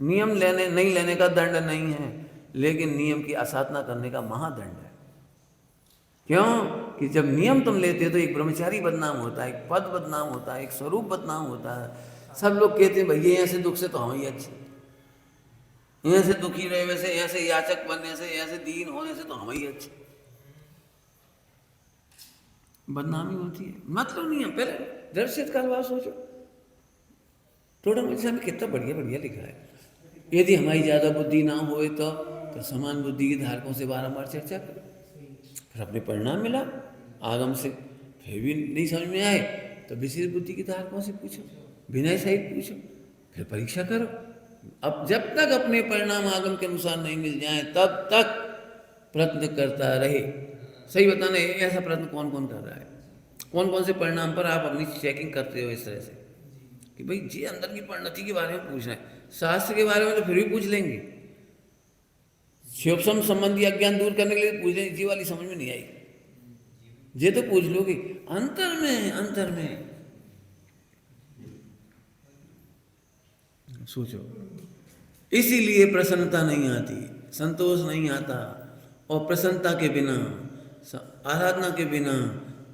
नियम नहीं लेने का दंड नहीं है, लेकिन नियम की असाधना करने का महादंड है। क्यों? कि जब नियम तुम लेते हो तो एक ब्रह्मचारी बदनाम होता है, एक पद बदनाम होता है, एक स्वरूप बदनाम होता है। सब लोग कहते हैं भैया यहाँ से दुख से तो हम ही अच्छे, यहाँ से दुखी रहे वैसे, यहाँ से याचक बनने से, यहाँ से दीन होने से तो हम ही अच्छे। बदनामी होती है। मतलब नहीं है, पहले दर्शित काल भाव सोचो। टोडरमल साहब ने कितना बढ़िया बढ़िया लिखा है। यदि हमारी ज़्यादा बुद्धि ना होए तो समान बुद्धि के धारकों से बारंबार चर्चा करो। फिर अपने परिणाम मिला आगम से, फिर भी नहीं समझ में आए तो विशेष बुद्धि के धारकों से पूछो, विनय सहित पूछो, फिर परीक्षा करो। अब जब तक अपने परिणाम आगम के अनुसार नहीं मिल जाए तब तक प्रयत्न करता रहे। सही बताना है, ऐसा प्रयत्न कौन कौन कर रहा है? कौन कौन से परिणाम पर आप अपनी चेकिंग करते हो इस तरह से कि भाई जी अंदर की परिणति के बारे में पूछना है। शास्त्र के बारे में तो फिर भी पूछ लेंगे, शिवसम संबंधी अज्ञान दूर करने के लिए पूछ लेंगे, जी वाली समझ में नहीं आई, ये तो पूछ लोगे। अंतर में सोचो। इसीलिए प्रसन्नता नहीं आती, संतोष नहीं आता, और प्रसन्नता के बिना, आराधना के बिना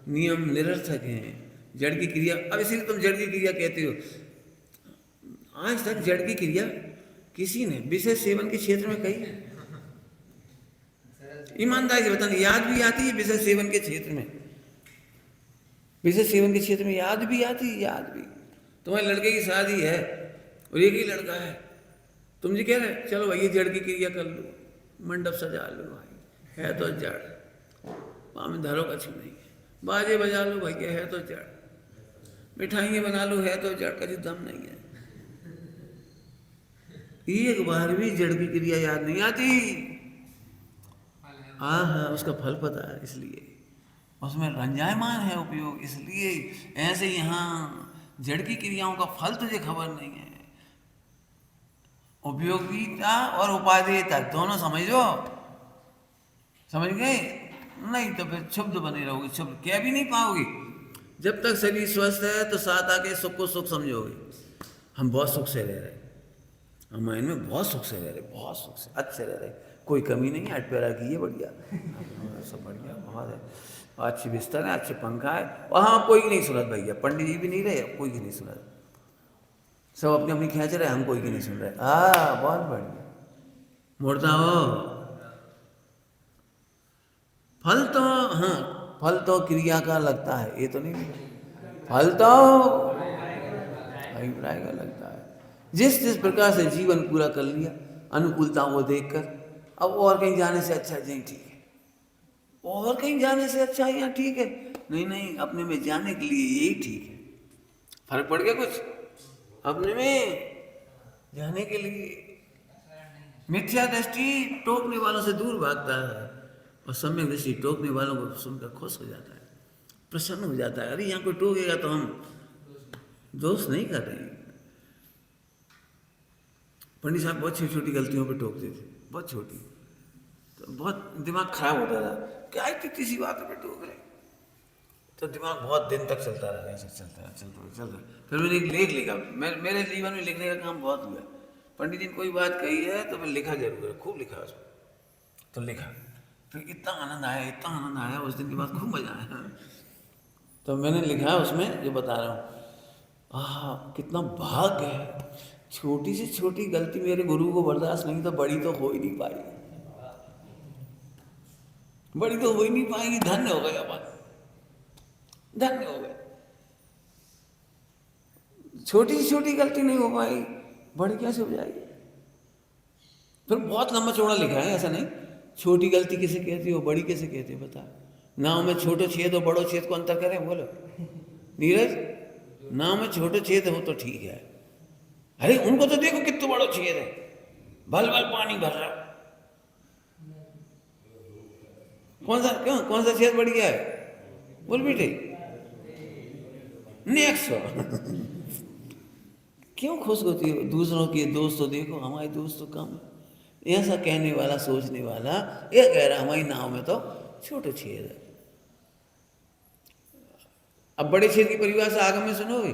नियम निरर्थक हैं। जड़ की क्रिया, अब इसीलिए तुम जड़ की क्रिया कहते हो। आज तक जड़ की क्रिया किसी ने विषय सेवन के क्षेत्र में कही है? ईमानदारी से बताना, याद भी आती है विषय सेवन के क्षेत्र में? विशेष सेवन के क्षेत्र में याद भी आती, याद भी। तुम्हारे लड़के की शादी है और एक ही लड़का है, तुम जी कह रहे चलो भाई ये जड़ की क्रिया कर लो, मंडप सजा लो भाई, है तो जड़, वहाँ में धरो कछु नहीं है, बाजे बजा लो भैया है तो जड़, मिठाइयाँ बना लो है तो जड़, कछु दम नहीं है। एक बार भी जड़ की क्रिया याद नहीं आती। हाँ हाँ, उसका फल पता है, इसलिए उसमें रंजायमान है उपयोग, इसलिए ऐसे यहाँ जड़ की क्रियाओं का फल तुझे खबर नहीं है। उपयोगिता और उपादेयता दोनों समझो, समझ गए? नहीं तो फिर क्षुब्ध बने रहोगे, क्षुब्ध क्या भी नहीं पाओगे। जब तक शरीर स्वस्थ है तो साथ आके सुख को सुख समझोगे। हम बहुत सुख से रह रहे, हम इनमें बहुत सुख से रह रहे, बहुत सुख से अच्छे रह रहे, कोई कमी नहीं है, अटपेरा की है बढ़िया, सब बढ़िया, बहुत है, अच्छी बिस्तर है, अच्छे पंखा है, वहाँ कोई नहीं सुनत भैया, पंडित जी भी नहीं रहे, कोई की नहीं सुनत, सब अपनी अपनी खींच रहे, हम कोई की नहीं सुन रहे। बहुत बढ़िया, मुड़ता हो। फल तो हाँ, फल तो क्रिया का लगता है, ये तो नहीं, फल तो अभिप्राय का लगता है। जिस जिस प्रकार से जीवन पूरा कर लिया अनुकूलताओं को देखकर, अब और कहीं जाने से अच्छा नहीं, ठीक है, और कहीं जाने से अच्छा यहाँ ठीक है, नहीं नहीं, अपने में जाने के लिए यही ठीक है। फर्क पड़ गया कुछ? अपने में जाने के लिए मिथ्या दृष्टि टोकने वालों से दूर भागता है, और सम्यक दृष्टि टोकने वालों को सुनकर खुश हो जाता है, प्रसन्न हो जाता है। अरे यहाँ कोई टोकेगा तो हम दोष नहीं कर रहे हैं। पंडित साहब बहुत छोटी छोटी गलतियों पे टोकते थे, बहुत छोटी, तो बहुत दिमाग खराब होता था, क्या इतनी सी बात पे टोक रहे, तो दिमाग बहुत दिन तक चलता रहा, ऐसे चलता रहा। फिर मैंने एक लेख लिखा, मेरे जीवन में लिखने का काम बहुत हुआ। पंडित जी ने कोई बात कही है तो मैं लिखा जरूर है, खूब लिखा उसमें, तो लिखा, फिर इतना आनंद आया, इतना आनंद आया, उस दिन के बाद खूब मजा आया। तो मैंने लिखा उसमें जो बता रहा हूँ, कितना भाग्य है, छोटी से छोटी गलती मेरे गुरु को बर्दाश्त नहीं, तो बड़ी तो हो ही नहीं पाई, बड़ी तो हो ही नहीं पाएगी, धन्य हो गया, बात धन्य हो गए। छोटी से छोटी गलती नहीं हो पाई, बड़ी कैसे हो जाएगी? फिर बहुत लंबा चौड़ा लिखा है, ऐसा नहीं, छोटी गलती किसे कहती हो, बड़ी कैसे कहते हो, बता। नाव में छोटो छेद हो, बड़ो छेद को अंतर करें, बोलो नीरज, नाव में छोटो छेद हो तो ठीक है, अरे उनको तो देखो कितना बड़ो छेद है, भल भल पानी भर रहा, कौन सा छेद बढ़ गया है, बोल बेटे, नेक्स्ट। क्यों खुश होती हो? दूसरों के दोस्त तो देखो, हमारे दोस्त तो कम। ऐसा कहने वाला, सोचने वाला ये कह रहा हमारी नाव में तो छोटे छेद है। अब बड़े छेद की परिभाषा आगे में सुनोगे,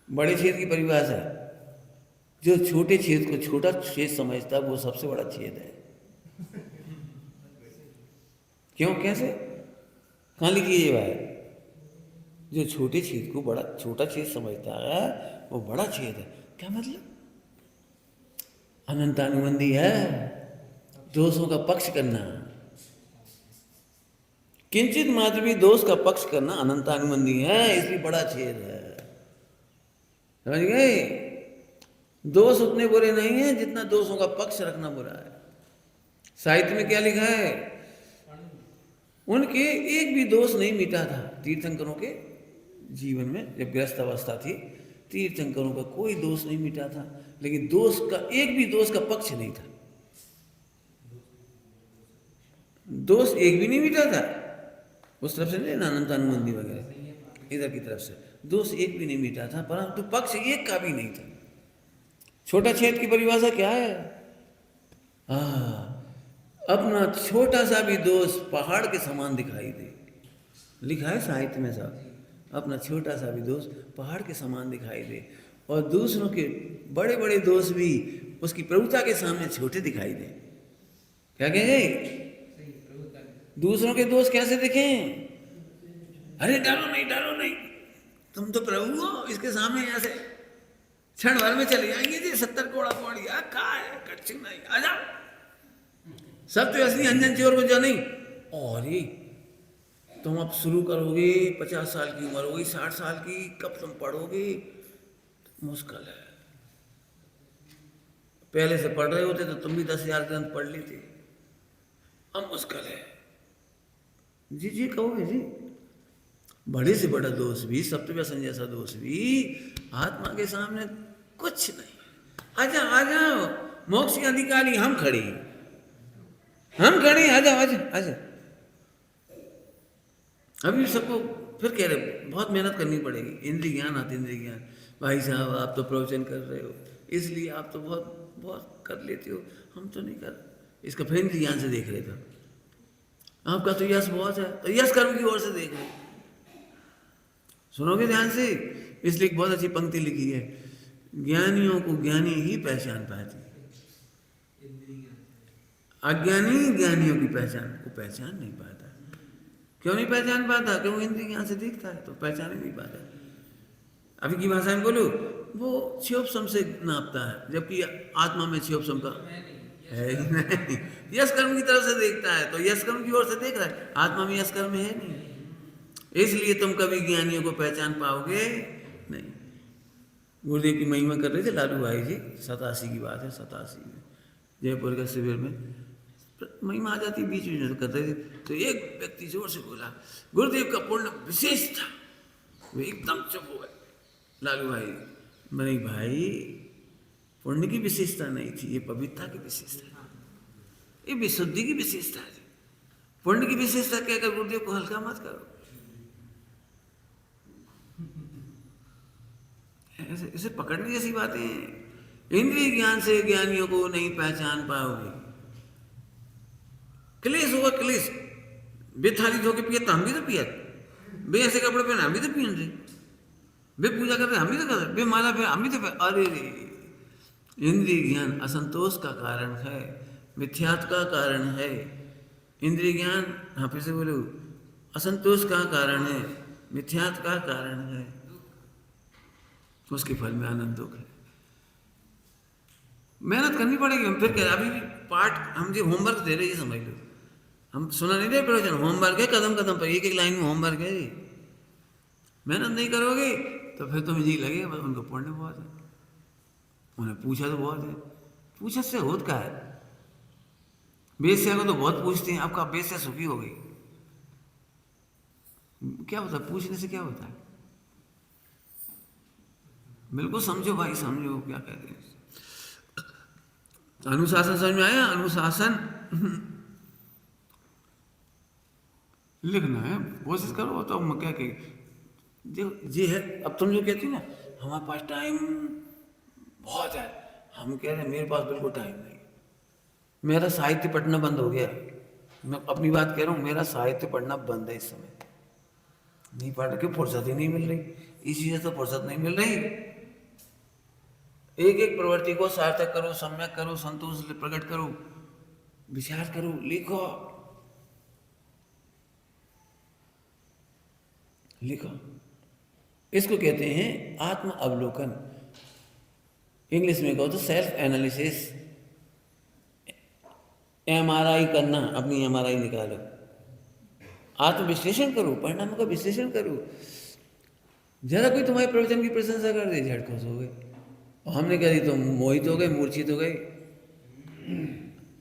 बड़े छेद की परिभाषा, जो छोटे छेद को छोटा छेद समझता वो सबसे बड़ा छेद है। क्यों, कैसे, कहाँ लिखी ये बात? जो छोटे छेद को बड़ा छोटा छेद समझता है वो बड़ा छेद है। क्या मतलब? अनंतानुबंधी है, दोषों का पक्ष करना, किंचित मात्र भी दोष का पक्ष करना अनंतानुबंधी है, इसलिए बड़ा छेद है। समझ गए? दोष उतने बुरे नहीं हैं जितना दोषों का पक्ष रखना बुरा है। साहित्य में क्या लिखा है? उनके एक भी दोष नहीं मिटा था। तीर्थंकरों के जीवन में जब गृहस्थ अवस्था थी, तीर्थंकरों का कोई दोष नहीं मिटा था, लेकिन दोष का एक भी दोष का पक्ष नहीं था। दोष एक भी नहीं मिटा था, उस तरफ से नहीं ना, अनंतानुबंधी वगैरह इधर की तरफ से दोष एक भी नहीं मिटा था, परंतु पक्ष एक का भी नहीं था। छोटा छेद की परिभाषा क्या है? अपना छोटा सा भी दोष पहाड़ के समान दिखाई दे, लिखा है साहित्य में साहब, अपना छोटा सा भी दोष पहाड़ के समान दिखाई दे, और दूसरों के बड़े बड़े दोष भी उसकी प्रभुता के सामने छोटे दिखाई दे। क्या कहेंगे? दूसरों के दोष कैसे दिखें? अरे डरो नहीं, तुम तो प्रभु हो, इसके सामने ऐसे क्षण भर में चले जाएंगे जी, 70 कोड़ा पौड़िया कहा है, कच्ची नहीं, आ जाओ सब तो असली अंजन चोर को जो नहीं, और तुम अब शुरू करोगे, 50 साल की उम्र होगी, 60 साल की, कब तुम पढ़ोगे? मुश्किल है। पहले से पढ़ रहे होते तो तुम भी 10,000 ग्रंथ पढ़ लेते। अब मुश्किल है। जी जी कहोगे जी। बड़े से बड़ा दोष भी, सप्तव्यसन जैसा दोष भी आत्मा के सामने कुछ नहीं। आजा आजा, मोक्ष के अधिकारी हम खड़े, हम खड़े, आजा आजा आजा। अभी सबको फिर कह रहे बहुत मेहनत करनी पड़ेगी, इंद्रिय ज्ञान आते इंद्रिय ज्ञान। भाई साहब आप तो प्रवचन कर रहे हो इसलिए आप तो बहुत बहुत कर लेते हो, हम तो नहीं कर। इसका फिर इंद्रिय ज्ञान से देख रहे थे। आपका तो यश बहुत है, तो यश कर्म की ओर से देख रहे। सुनोगे ध्यान से, इसलिए एक बहुत अच्छी पंक्ति लिखी है, ज्ञानियों को ज्ञानी ही पहचान पाती, अज्ञानी ज्ञानियों की पहचान को पहचान नहीं पाता। क्यों नहीं पहचान पाता? क्यों? इंद्रिय ज्ञान से दिखता है तो पहचान ही नहीं पाता। अभी की भाषा में बोलो, वो क्षोभसम से नापता है, जबकि आत्मा में क्षोभसम का है ही नहीं। यश कर्म की तरफ से देखता है तो यश कर्म की ओर से देख रहा है, आत्मा में यश कर्म है नहीं, इसलिए तुम कभी ज्ञानियों को पहचान पाओगे नहीं। गुरुदेव की महिमा कर रहे थे लालू भाई जी, 87 की बात है, 87 में जयपुर के शिविर में महिमा आ जाती बीच में कर रहे थे, तो एक व्यक्ति जोर से बोला गुरुदेव का पूर्ण विशेष था। वो एकदम चुप हो गए लालू भाई। मैंने भाई पुण्य की विशेषता नहीं थी, ये पवित्रता की विशेषता है, ये विशुद्धि की विशेषता है। पुण्य की विशेषता क्या कर, गुरुदेव को हल्का मत करो। इसे पकड़ने जैसी बातें हैं। इंद्रिय ज्ञान से ज्ञानियों को नहीं पहचान पाओगे। क्लेश होगा, क्लेश। बे थाली धो के पिए तो हम भी तो पिया, बे ऐसे कपड़े पहने हम भी तो पिए थे, बे पूजा करते हम भी तो करते, बे माला पे हम भी तो। अरे रे, इंद्रिय ज्ञान असंतोष का कारण है, मिथ्यात्व का कारण है। इंद्रिय ज्ञान, हाँ फिर से बोलो, असंतोष का कारण है, मिथ्यात्व का कारण है, उसके फल में आनंद दुख है। मेहनत करनी पड़ेगी। हम फिर कह अभी भी पाठ हम जो होमवर्क दे रहे, ये समझ लो, हम सुना नहीं दे प्रवचन, होमवर्क है, कदम कदम पर एक एक लाइन में होमवर्क है। मेहनत नहीं करोगे तो फिर तुम्हें जी लगेगा बस उनको पुण्य बहुत है, उन्हें पूछा तो बहुत है। पूछा से होत का है, बेस्या को तो बहुत पूछते हैं, आपका बेस्या सुखी हो गई, क्या होता है पूछने से, क्या होता है? बिल्कुल समझो भाई, समझो क्या कहते हैं। अनुशासन समझ में आया? अनुशासन लिखना है, कोशिश करो। तो हम क्या कहें, देखो ये है। अब तुम जो कहती ना हमारे पास टाइम बहुत है, हम कह रहे हैं मेरे पास बिल्कुल टाइम नहीं। मेरा साहित्य पढ़ना बंद हो गया, मैं अपनी बात कह रहा हूँ, मेरा साहित्य पढ़ना बंद है इस समय। नहीं पढ़ के फुर्सत ही नहीं मिल रही, इसी से तो फुर्सत नहीं मिल रही। एक एक प्रवृत्ति को सार्थक करो, सम्यक करो, संतोष प्रकट करो, विचार करो, लिखो लिखो। इसको कहते हैं आत्म अवलोकन, इंग्लिश में कहो तो सेल्फ एनालिसिस। MRI करना, अपनी MRI निकालो, आत्मविश्लेषण करो, परिणामों का विश्लेषण करो। जरा कोई तुम्हारे प्रवचन की प्रशंसा कर दे, झट खुश हो गए, हमने कह दी तो मोहित हो गए, मूर्छित हो गए,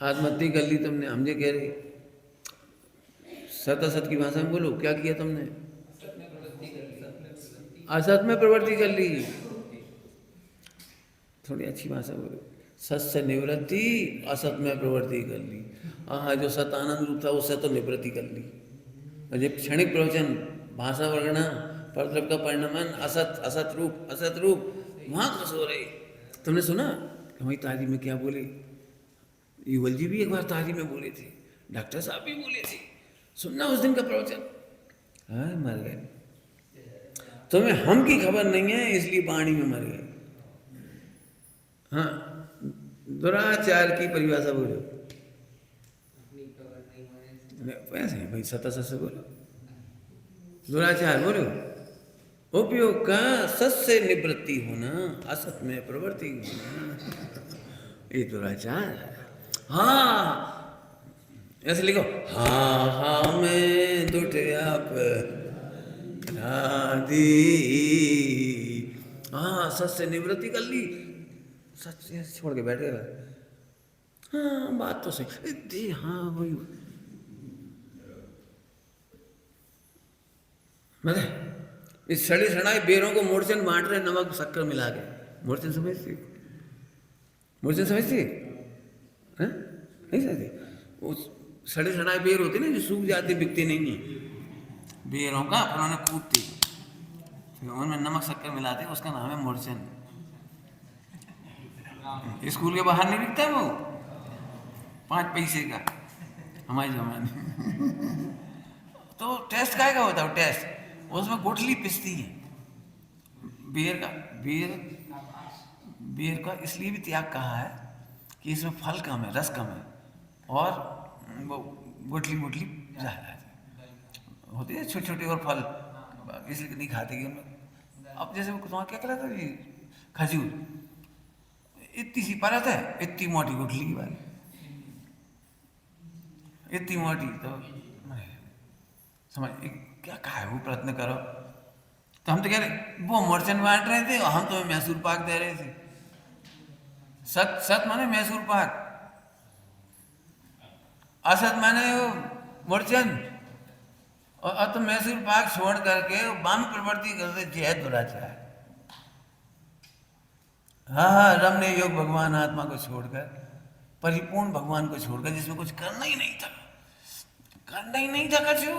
आत्महत्या कर ली तुमने। हम ये कह रहे सत असत की भाषा में बोलो, क्या किया तुमने? असत में प्रवृत्ति कर ली। थोड़ी अच्छी भाषा बोलो, सत से निवृत्ति, असत में प्रवृत्ति कर ली। हाँ, जो सत आनंद रूप था उससे तो निवृत्ति कर ली। और ये क्षणिक प्रवचन, भाषा वर्णना, परद्रव्य का परिणमन, असत असत रूप, वहाँ खुश हो रहे। तुमने सुना हमारी तारी में क्या बोले? युगल जी भी एक बार तारी में बोले थे, डॉक्टर साहब भी बोले थे, सुनना उस दिन का प्रवचन। हाँ, मर गए। तुम्हें हम की खबर नहीं है इसलिए वाणी में मर गए। हाँ, दुराचार की परिभाषा बोलो। वैसे भाई सत से बोलो, दुराचार बोलो। उपयोग का सत से निवृत्ति होना, असत में प्रवृत्ति होना, ये दुराचार है। हाँ, ऐसे लिखो, हाँ हाँ मैं दुटे आप दी, हाँ सच से निवृत्ति कर ली, सच से छोड़ के बैठे हुए, हाँ बात तो सही दी, हाँ वही मतलब इस सड़ी सड़ाई बेरों को मूर्छन बांट रहे नमक शक्कर मिला के। मूर्छन समझती, मूर्छन समझती है, नहीं समझती। उस सड़े सड़ाई बेर होती ना जो सूख जाती बिकती नहीं है, बेरों का फिर उन्हें कूटती, फिर उनमें नमक शक्कर मिलाते, उसका नाम है मूर्छन। स्कूल के बाहर नहीं बिकता वो 5 पैसे का हमारे जमाने तो टेस्ट काय का होता है टेस्ट, उसमें गुठली पिसती है बेर का, बेर का इसलिए भी त्याग कहा है कि इसमें फल कम है, रस कम है, और वो गुठली गुठली होती है छोटे छोटे, और फल इसलिए नहीं खाते कि उनमें। अब जैसे वो तुम्हारा क्या कहलाता है खजूर, इतनी सी परत है, इतनी मोटी गुठली की बात, इतनी मोटी, तो समझ क्या कहा है वो, प्रयत्न करो। तो हम तो कह रहे वो मूर्छन बांट रहे थे और हम तो मैसूर पाक दे रहे थे। सत सत माने मैसूर पाक, असत माने वो मूर्छन, और अब तो मैसूर पाक छोड़ करके वाम प्रवृत्ति करते जय दुराचार। हाँ हाँ, रमने योग भगवान आत्मा को छोड़कर, परिपूर्ण भगवान को छोड़कर, जिसमें कुछ करना ही नहीं था, करना ही नहीं था कछु,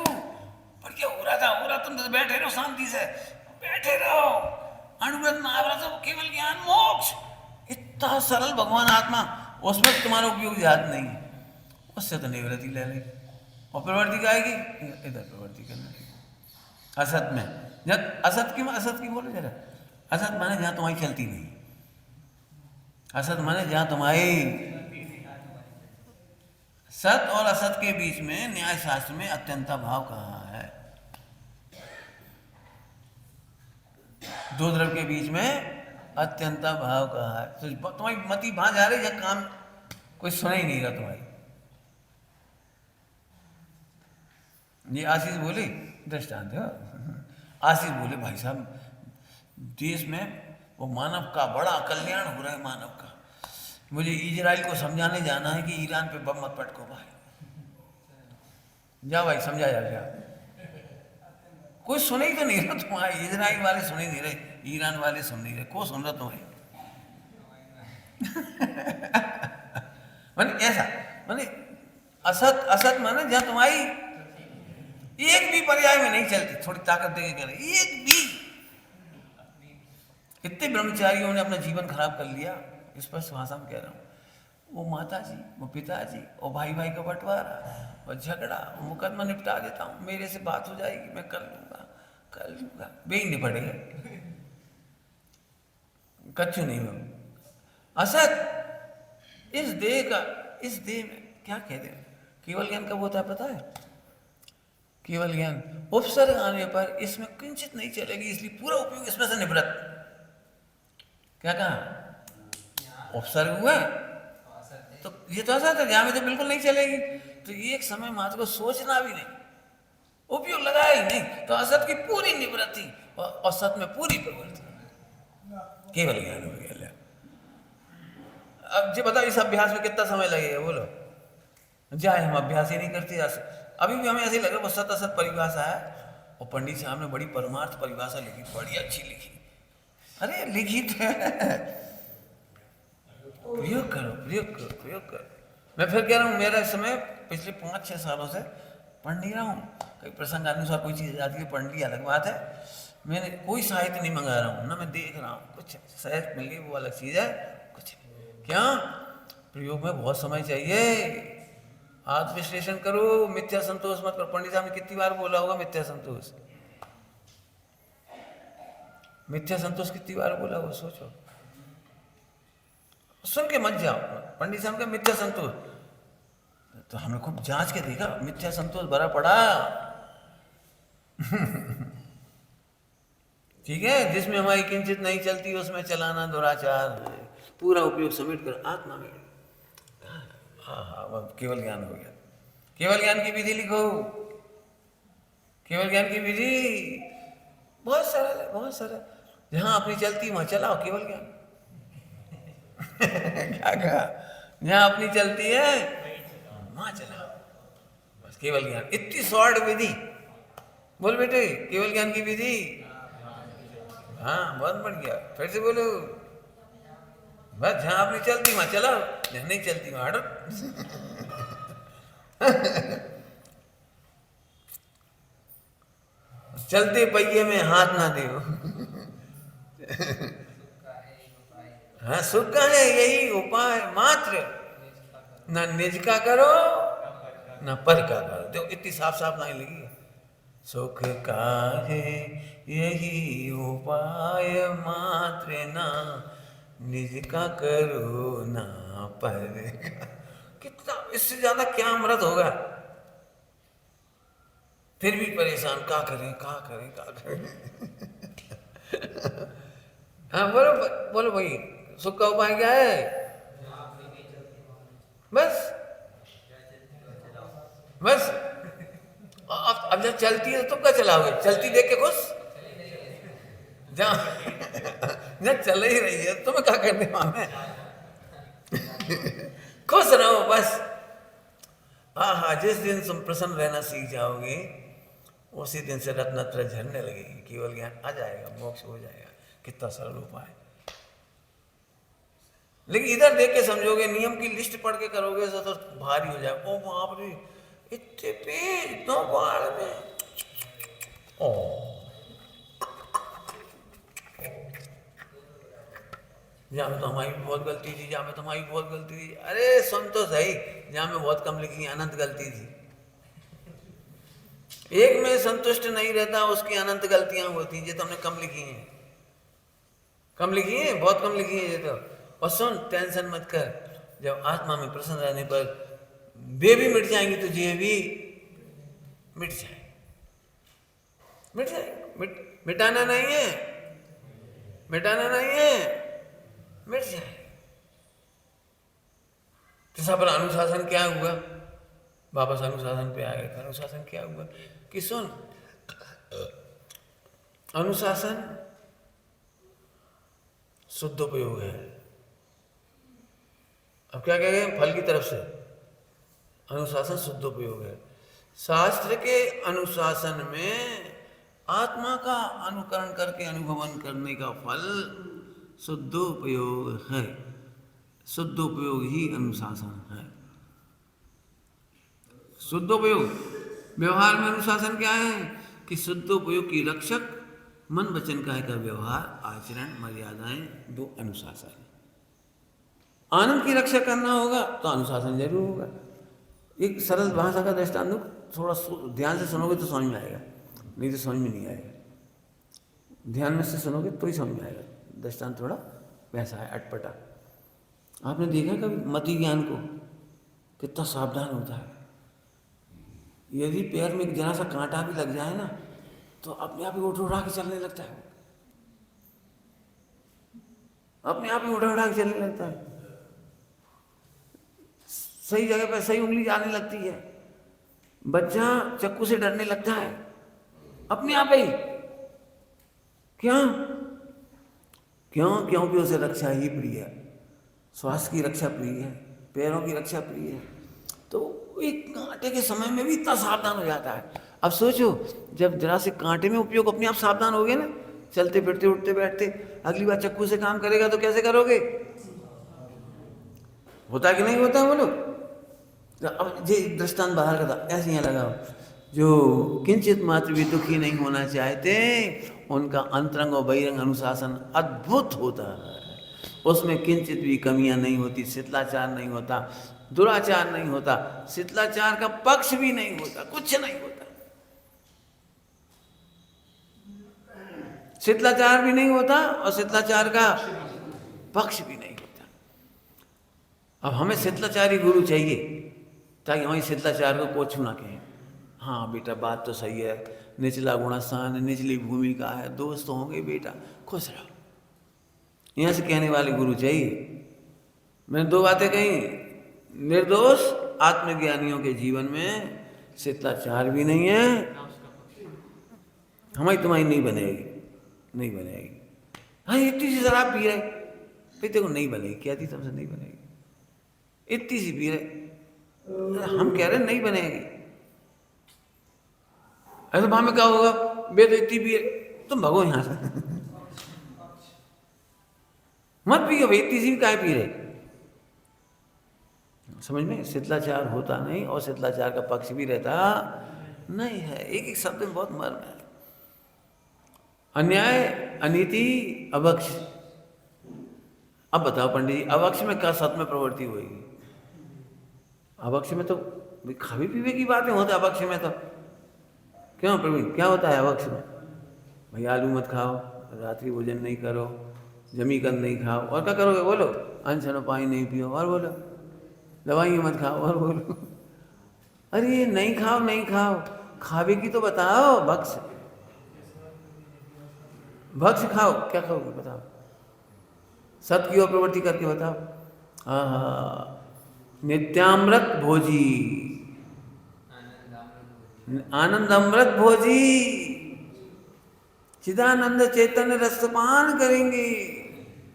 पर क्या हो रहा था, हो रहा, तुम तो बैठे रहो शांति से, बैठे रहो, अणुव्रत महाव्रत केवल ज्ञान मोक्ष, इतना सरल भगवान आत्मा, उसमें तुम्हारा उपयोग याद नहीं है, उससे तो निवृत्ति ले ले, और प्रवृत्ति का आएगी इधर प्रवृत्ति करने लगी असत में। जब असत की बोलो जरा, असत माने जहाँ तुम्हारी चलती नहीं, असत माने जहाँ तुम्हारी, सत और असत के बीच में न्याय शास्त्र में अत्यंता भाव कहा है, दो द्रव के बीच में अत्यंता भाव कहा है। तो तुम्हारी मति वहां जा रही है, काम कोई सुना ही नहीं रहा तुम्हारी। ये आशीष बोले दृष्टांत है, आशीष बोले भाई साहब देश में वो मानव का बड़ा कल्याण हो रहा है, मानव का, मुझे इजराइल को समझाने जाना है कि ईरान पे बम मत पटको भाई, जाओ भाई समझा जा, कोई सुने ही तो नहीं रहा तुम्हारे, इजराइल वाले सुने नहीं रहे, ईरान वाले सुन नहीं रहे, को सुन रहा तुम्हें माने ऐसा, माने असत, असत माने जहां तुम्हारी एक भी पर्याय में नहीं चलती, थोड़ी ताकत देके कह रहे एक भी। कितने ब्रह्मचारियों ने अपना जीवन खराब कर लिया, स्पष्ट भाषा में कह रहा हूँ, वो माता जी, वो पिताजी, और भाई भाई का बंटवारा और झगड़ा, मुकदमा निपटा देता हूँ, मेरे से बात हो जाएगी, मैं कर लूंगा, वे ही निपटेगा, कच्चू नहीं हो। असत इस देह का, इस देह में क्या कहते हैं, केवल ज्ञान कब होता है पता है, केवल ज्ञान उपसर्ग आने पर इसमें किंचित नहीं चलेगी, इसलिए पूरा उपयोग इसमें से निवृत्त। क्या कहा, उपसर्ग हुआ तो ये तो असत है, जहां में तो बिल्कुल नहीं चलेगी, तो एक समय मात्र को सोचना भी नहीं, उपयोग लगाया ही नहीं, तो असत की पूरी निवृत्ति और असत में पूरी प्रवृत्ति, केवल ज्ञान हो गया। अब जी बताओ इस अभ्यास में कितना समय लगेगा बोलो, जाए हम अभ्यास ही नहीं करते, अभी भी हमें ऐसे लगे वो सत असत परिभाषा है, और पंडित साहब ने बड़ी परमार्थ परिभाषा लिखी, बड़ी अच्छी लिखी, अरे लिखी तो प्रयोग करो, प्रयोग करो, प्रयोग करो। मैं फिर कह रहा हूँ, मेरा इस समय पिछले 5-6 सालों से पढ़ नहीं रहा हूँ, कई प्रसंग अनुसार कोई चीज़ आती है, पढ़ ली अलग बात है, मैंने कोई साहित्य नहीं मंगा रहा हूँ ना, मैं देख रहा हूँ, कुछ साहित्य मिल गई वो अलग चीज़ है, कुछ क्या प्रयोग में बहुत समय चाहिए, आत्मविश्लेषण करो, मिथ्या संतोष मत करो। पंडित साहब ने कितनी बार बोला होगा मिथ्या संतोष, मिथ्या संतोष कितनी बार बोला होगा, सोचो, सुन के मत जाओ, पंडित साहब का मिथ्या संतोष, तो हमने खूब जांच के देखा, मिथ्या संतोष भरा पड़ा ठीक है, जिसमें हमारी किंचित नहीं चलती उसमें चलाना दुराचार, पूरा उपयोग समेट कर आत्मा में, हाँ हाँ केवल ज्ञान हो गया। केवल ज्ञान की विधि लिखो, केवल ज्ञान की विधि बहुत सरल है, बहुत सरल। जहां अपनी चलती वहां चलाओ केवल ज्ञान। क्या कहा? जहां अपनी चलती है वहां चलाओ, बस केवल ज्ञान। इतनी शॉर्ट विधि। बोल बेटे, केवल ज्ञान की विधि। हाँ, बहुत बढ़िया, फिर से बोलो। बस जहां अपनी चलती वहां चलाओ, जहां नहीं चलती वहां हटो। चलते पहिए में हाथ ना दो। हाँ, सुख का है यही उपाय मात्र, ना निज का करो ना पर का करो। देखो इतनी साफ साफ लाइन लगी है। सुख का है यही उपाय मात्र, ना निज का करो ना पर का। कितना, इससे ज्यादा क्या अमृत होगा? फिर भी परेशान, क्या करें क्या करें क्या करें। हाँ बोलो, बोलो भाई, सुख का उपाय क्या है? बस, बस। अब जब चलती है तो तुम क्या चलाओगे? चलती देख के खुश? जब चल ही रही है तुम्हें क्या करने वाले? खुश रहो बस। हाँ हाँ, जिस दिन तुम प्रसन्न रहना सीख जाओगे उसी दिन से रत्नत्र झरने लगेगी, केवल ज्ञान आ जाएगा, मोक्ष हो जाएगा। कितना सरल उपाय। लेकिन इधर देख के समझोगे, नियम की लिस्ट पढ़ के करोगे तो भारी हो जाएगा। ओ बाप रे, इतने पेज 2 बार में। ओ जहाँ में तो हमारी बहुत गलती थी, जहाँ में तो हमारी बहुत गलती थी। अरे सुन तो सही, जहाँ में बहुत कम लिखी अनंत गलती थी। एक में संतुष्ट नहीं रहता, उसकी अनंत गलतियां होती। ये तो हमने कम लिखी हैं, कम लिखी है, बहुत कम लिखी है ये तो। और सुन, टेंशन मत कर, जब आत्मा में प्रसन्न रहने पर वे भी मिट जाएंगी तो ये भी मिट जाए, मिट जाए। मिटाना नहीं है, मिटाना नहीं है, मिट जाए। जैसा पर अनुशासन क्या हुआ? वापस अनुशासन पे आ गए। अनुशासन क्या हुआ कि सुन, अनुशासन शुद्ध उपयोग है। अब क्या कह गए? फल की तरफ से अनुशासन शुद्ध उपयोग है। शास्त्र के अनुशासन में आत्मा का अनुकरण करके अनुभवन करने का फल शुद्ध उपयोग है। शुद्ध उपयोग ही अनुशासन है। शुद्ध उपयोग। व्यवहार में अनुशासन क्या है कि शुद्ध उपयोग की रक्षक मन वचन काया का व्यवहार, आचरण, मर्यादाएं, 2 अनुशासन है। आनंद की रक्षा करना होगा तो अनुशासन जरूर होगा। एक सरल भाषा का दृष्टांत दूं, थोड़ा ध्यान से सुनोगे तो समझ में आएगा, नहीं तो समझ में नहीं आएगा। ध्यान में से सुनोगे तो ही समझ में आएगा। दृष्टांत थोड़ा वैसा है, अटपटा। आपने देखा कभी मति ज्ञान को कितना सावधान होता है? यदि पैर में जरा सा कांटा भी लग जाए ना तो अपने आप ही उठा के चलने लगता है, अपने आप ही उठा के चलने लगता है। सही जगह पर सही उंगली जाने लगती है। बच्चा चक्कू से डरने लगता है अपने आप ही। क्यों? क्योंकि उसे रक्षा ही प्रिय है। स्वास्थ्य की रक्षा प्रिय है, पैरों की रक्षा प्रिय है, तो एक कांटे के समय में भी इतना सावधान हो जाता है। अब सोचो, जब जरा से कांटे में उपयोग अपने आप सावधान हो गए ना, चलते फिरते उठते बैठते, अगली बार चक्कू से काम करेगा तो कैसे करोगे? होता कि नहीं होता? बोलो। अब ये दृष्टांत बाहर का था, ऐसे यहाँ लगाओ। जो किंचित मात्र भी दुखी नहीं होना चाहते, उनका अंतरंग और बहिरंग अनुशासन अद्भुत होता है। उसमें किंचित भी कमियां नहीं होती, शिथिलाचार नहीं होता, दुराचार नहीं होता, शिथिलाचार का पक्ष भी नहीं होता, कुछ नहीं होता। शिथिलाचार भी नहीं होता और शिथिलाचार का पक्ष भी नहीं होता। अब हमें शिथिलाचारी गुरु चाहिए ताकि हमारी शिथिलाचार को कुछ ना कहें। हाँ बेटा, बात तो सही है, निचला गुणस्थान, निचली भूमिका है, दोस्त होंगे बेटा, खुश रहो, यहाँ से कहने वाले गुरु चाहिए। मैंने 2 बातें कही, निर्दोष आत्मज्ञानियों के जीवन में शिथिलाचार भी नहीं है, हमारी तुम्हारी नहीं बनेगी, नहीं बनेगी। हाँ इतनी सी शराब पी रहे, फिर देखो नहीं बनेगी, क्या थी तुमसे नहीं बनेगी, इतनी सी पी रहे, हम कह रहे नहीं बनेगी। ऐसे भाव में क्या होगा, बे तो इतनी पी रहे, तुम भगो यहाँ से मत पियो भाई, इतनी सी भी काय पी रहे। समझ में, शिथिलाचार होता नहीं और शिथिलाचार का पक्ष भी रहता नहीं है। एक एक शब्द में बहुत मर्म है। अन्याय, अनीति, अवक्ष। अब बताओ पंडित जी, अवक्ष में क्या सत्य में प्रवृत्ति होगी? अवक्ष में तो खावी पीवे की बातें होती है। अवक्ष में तो क्यों प्रवीण, क्या होता है अवक्ष में? भाई आलू मत खाओ, रात्रि भोजन नहीं करो, जमी कंद नहीं खाओ, और क्या करोगे बोलो? अनशन पानी नहीं पियो, और बोलो दवाई मत खाओ, और बोलो अरे नहीं खाओ नहीं खाओ, खावे की तो बताओ। भक्ष, भक्ष खाओ, क्या खाओगे बताओ? सत्य की ओर प्रवृत्ति करके बताओ। नित्यामृत भोजी, आनंद अमृत भोजी, चिदानंद चैतन्य रसपान करेंगे।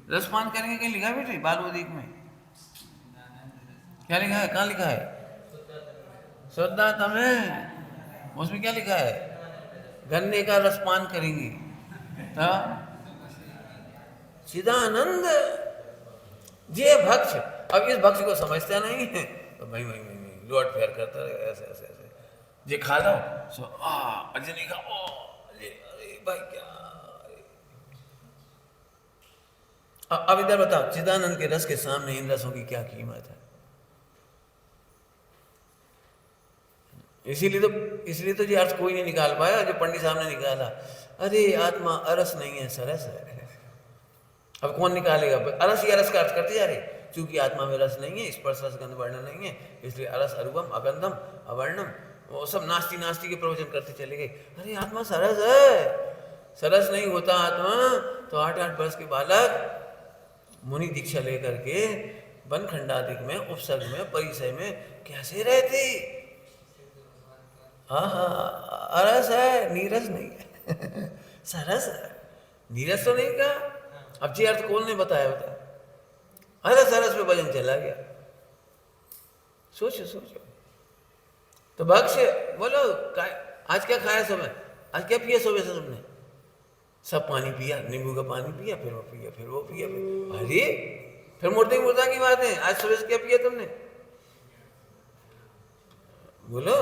रसपान करेंगे कहीं लिखा है बेटे बालवदीक में? क्या लिखा है, कहाँ लिखा है? शुद्धात्मा में, उसमें क्या लिखा है? गन्ने का रसपान करेंगे। चिदानंद ये भक्ष। अब इस भक्ष को समझता नहीं है तो भाई लौट फेर करता रहे, ऐसे ऐसे ऐसे ये खा लो सो अजय नहीं खा, अरे भाई क्या। अब इधर बताओ, चिदानंद के रस के सामने इन रसों की क्या कीमत है? इसीलिए तो ये अर्थ कोई नहीं निकाल पाया जो पंडित साहब ने निकाला। अरे आत्मा अरस नहीं है, सरस है। अब कौन निकालेगा? अरस ही अरस का अर्थ करते जा रहे, क्योंकि आत्मा में रस नहीं है, स्पर्श रस गंध वर्ण नहीं है, इसलिए अरस अरूपम अगंधम अवर्णम, वो सब नास्ती नास्ती के प्रवचन करते चले गए। अरे आत्मा सरस है, सरस नहीं होता आत्मा तो 8-8 वर्ष के बालक मुनि दीक्षा लेकर के वन खंडादिक में, उपसर्ग में, परिचय में कैसे रहते? अरस है, नीरस नहीं है। सरस है, नीरस तो नहीं कहा। अब जी अर्थ कौन ने बताया होता? अरे सरस पे भजन चला गया। सोचो सोचो। तो भक्ष बोलो, आज क्या खाया सुबह? आज क्या पिया सुबह से तुमने? सब पानी पिया, नींबू का पानी पिया, फिर वो पिया, फिर वो पिया, अरे फिर मुर्दा की बात है। आज सुबह से क्या पिया तुमने? बोलो।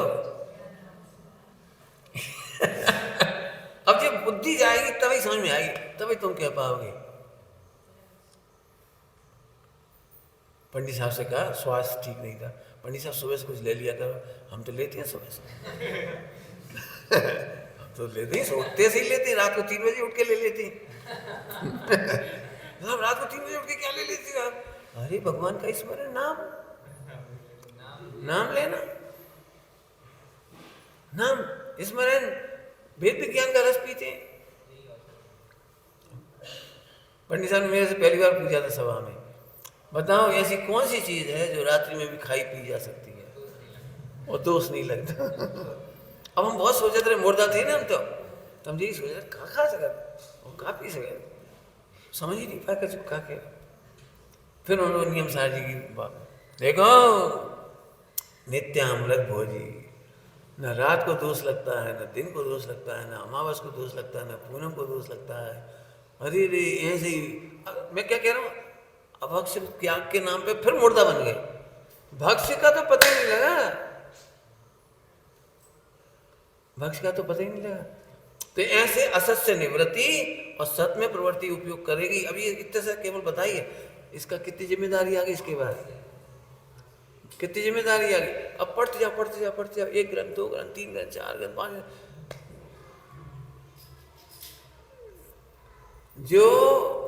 अब जब बुद्धि जाएगी तभी समझ में आएगी, तभी तुम कह पाओगे। पंडित साहब से कहा स्वास्थ्य ठीक नहीं था, पंडित साहब सुबह से कुछ ले लिया करो। हम तो लेते हैं सुबह से। हम तो लेते हैं, उठते से ही लेते हैं, रात को 3 बजे उठ के ले लेते हैं। रात को 3 बजे उठ के क्या ले लेते हो आप? अरे भगवान का स्मरण, नाम लेना, नाम स्मरण, वेद विज्ञान का रस पीते हैं। पंडित साहब ने मेरे से पहली बार पूछा था सभा में, बताओ ऐसी कौन सी चीज है जो रात्रि में भी खाई पी जा सकती है और दोष नहीं लगता? अब हम बहुत सोचे थे, मुर्दा थे ना हम, तो हम यही सोचे कहाँ खा सका और कहाँ पी सके, समझ ही नहीं पाया कहा के। फिर उन्होंने नियम सार जी की बात, देखो नित्यामृत भोजी, न रात को दोष लगता है, न दिन को दोष लगता है, न अमावस को दोष लगता है, न पूनम को दोष लगता है। अरे रे ऐसे ही मैं क्या कह रहा हूँ, अभक्ष त्याग के नाम पे फिर मुर्दा बन गए। भक्ष्य का तो पता ही नहीं लगा, भक्ष्य का तो पता ही नहीं लगा। तो ऐसे असत से निवृत्ति और सत में प्रवृत्ति उपयोग करेगी। अभी इतने से केवल बताइए, इसका कितनी जिम्मेदारी आ गई, इसके बाद कितनी जिम्मेदारी आ गई। अब पढ़ते जाओ 1 ग्रंथ 2 ग्रंथ 3 ग्रंथ 4 ग्रंथ 5 ग्रंथ। जो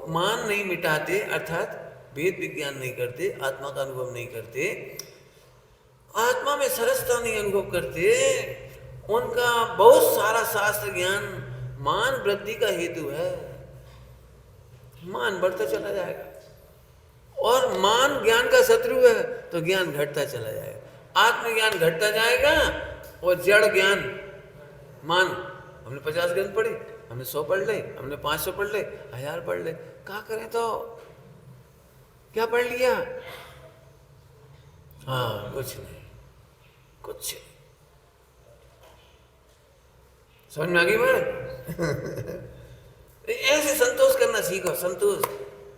मान नहीं मिटाते, अर्थात वेद विज्ञान नहीं करते, आत्मा का अनुभव नहीं करते, आत्मा में सरसता नहीं अनुभव करते, उनका बहुत सारा शास्त्र ज्ञान मान वृद्धि का हेतु है। मान बढ़ता चला जाएगा और मान ज्ञान का शत्रु है तो ज्ञान घटता चला जाएगा। आत्मज्ञान घटता जाएगा और जड़ ज्ञान, मान हमने 50 ग्रंथ पढ़े, हमने 100 पढ़ ले, हमने 500 पढ़ ले, 1000 पढ़ ले, क्या करें तो क्या पढ़ लिया? हाँ, कुछ नहीं, कुछ नहीं। समझ में आ गई बात? ऐसे संतोष करना सीखो, संतोष।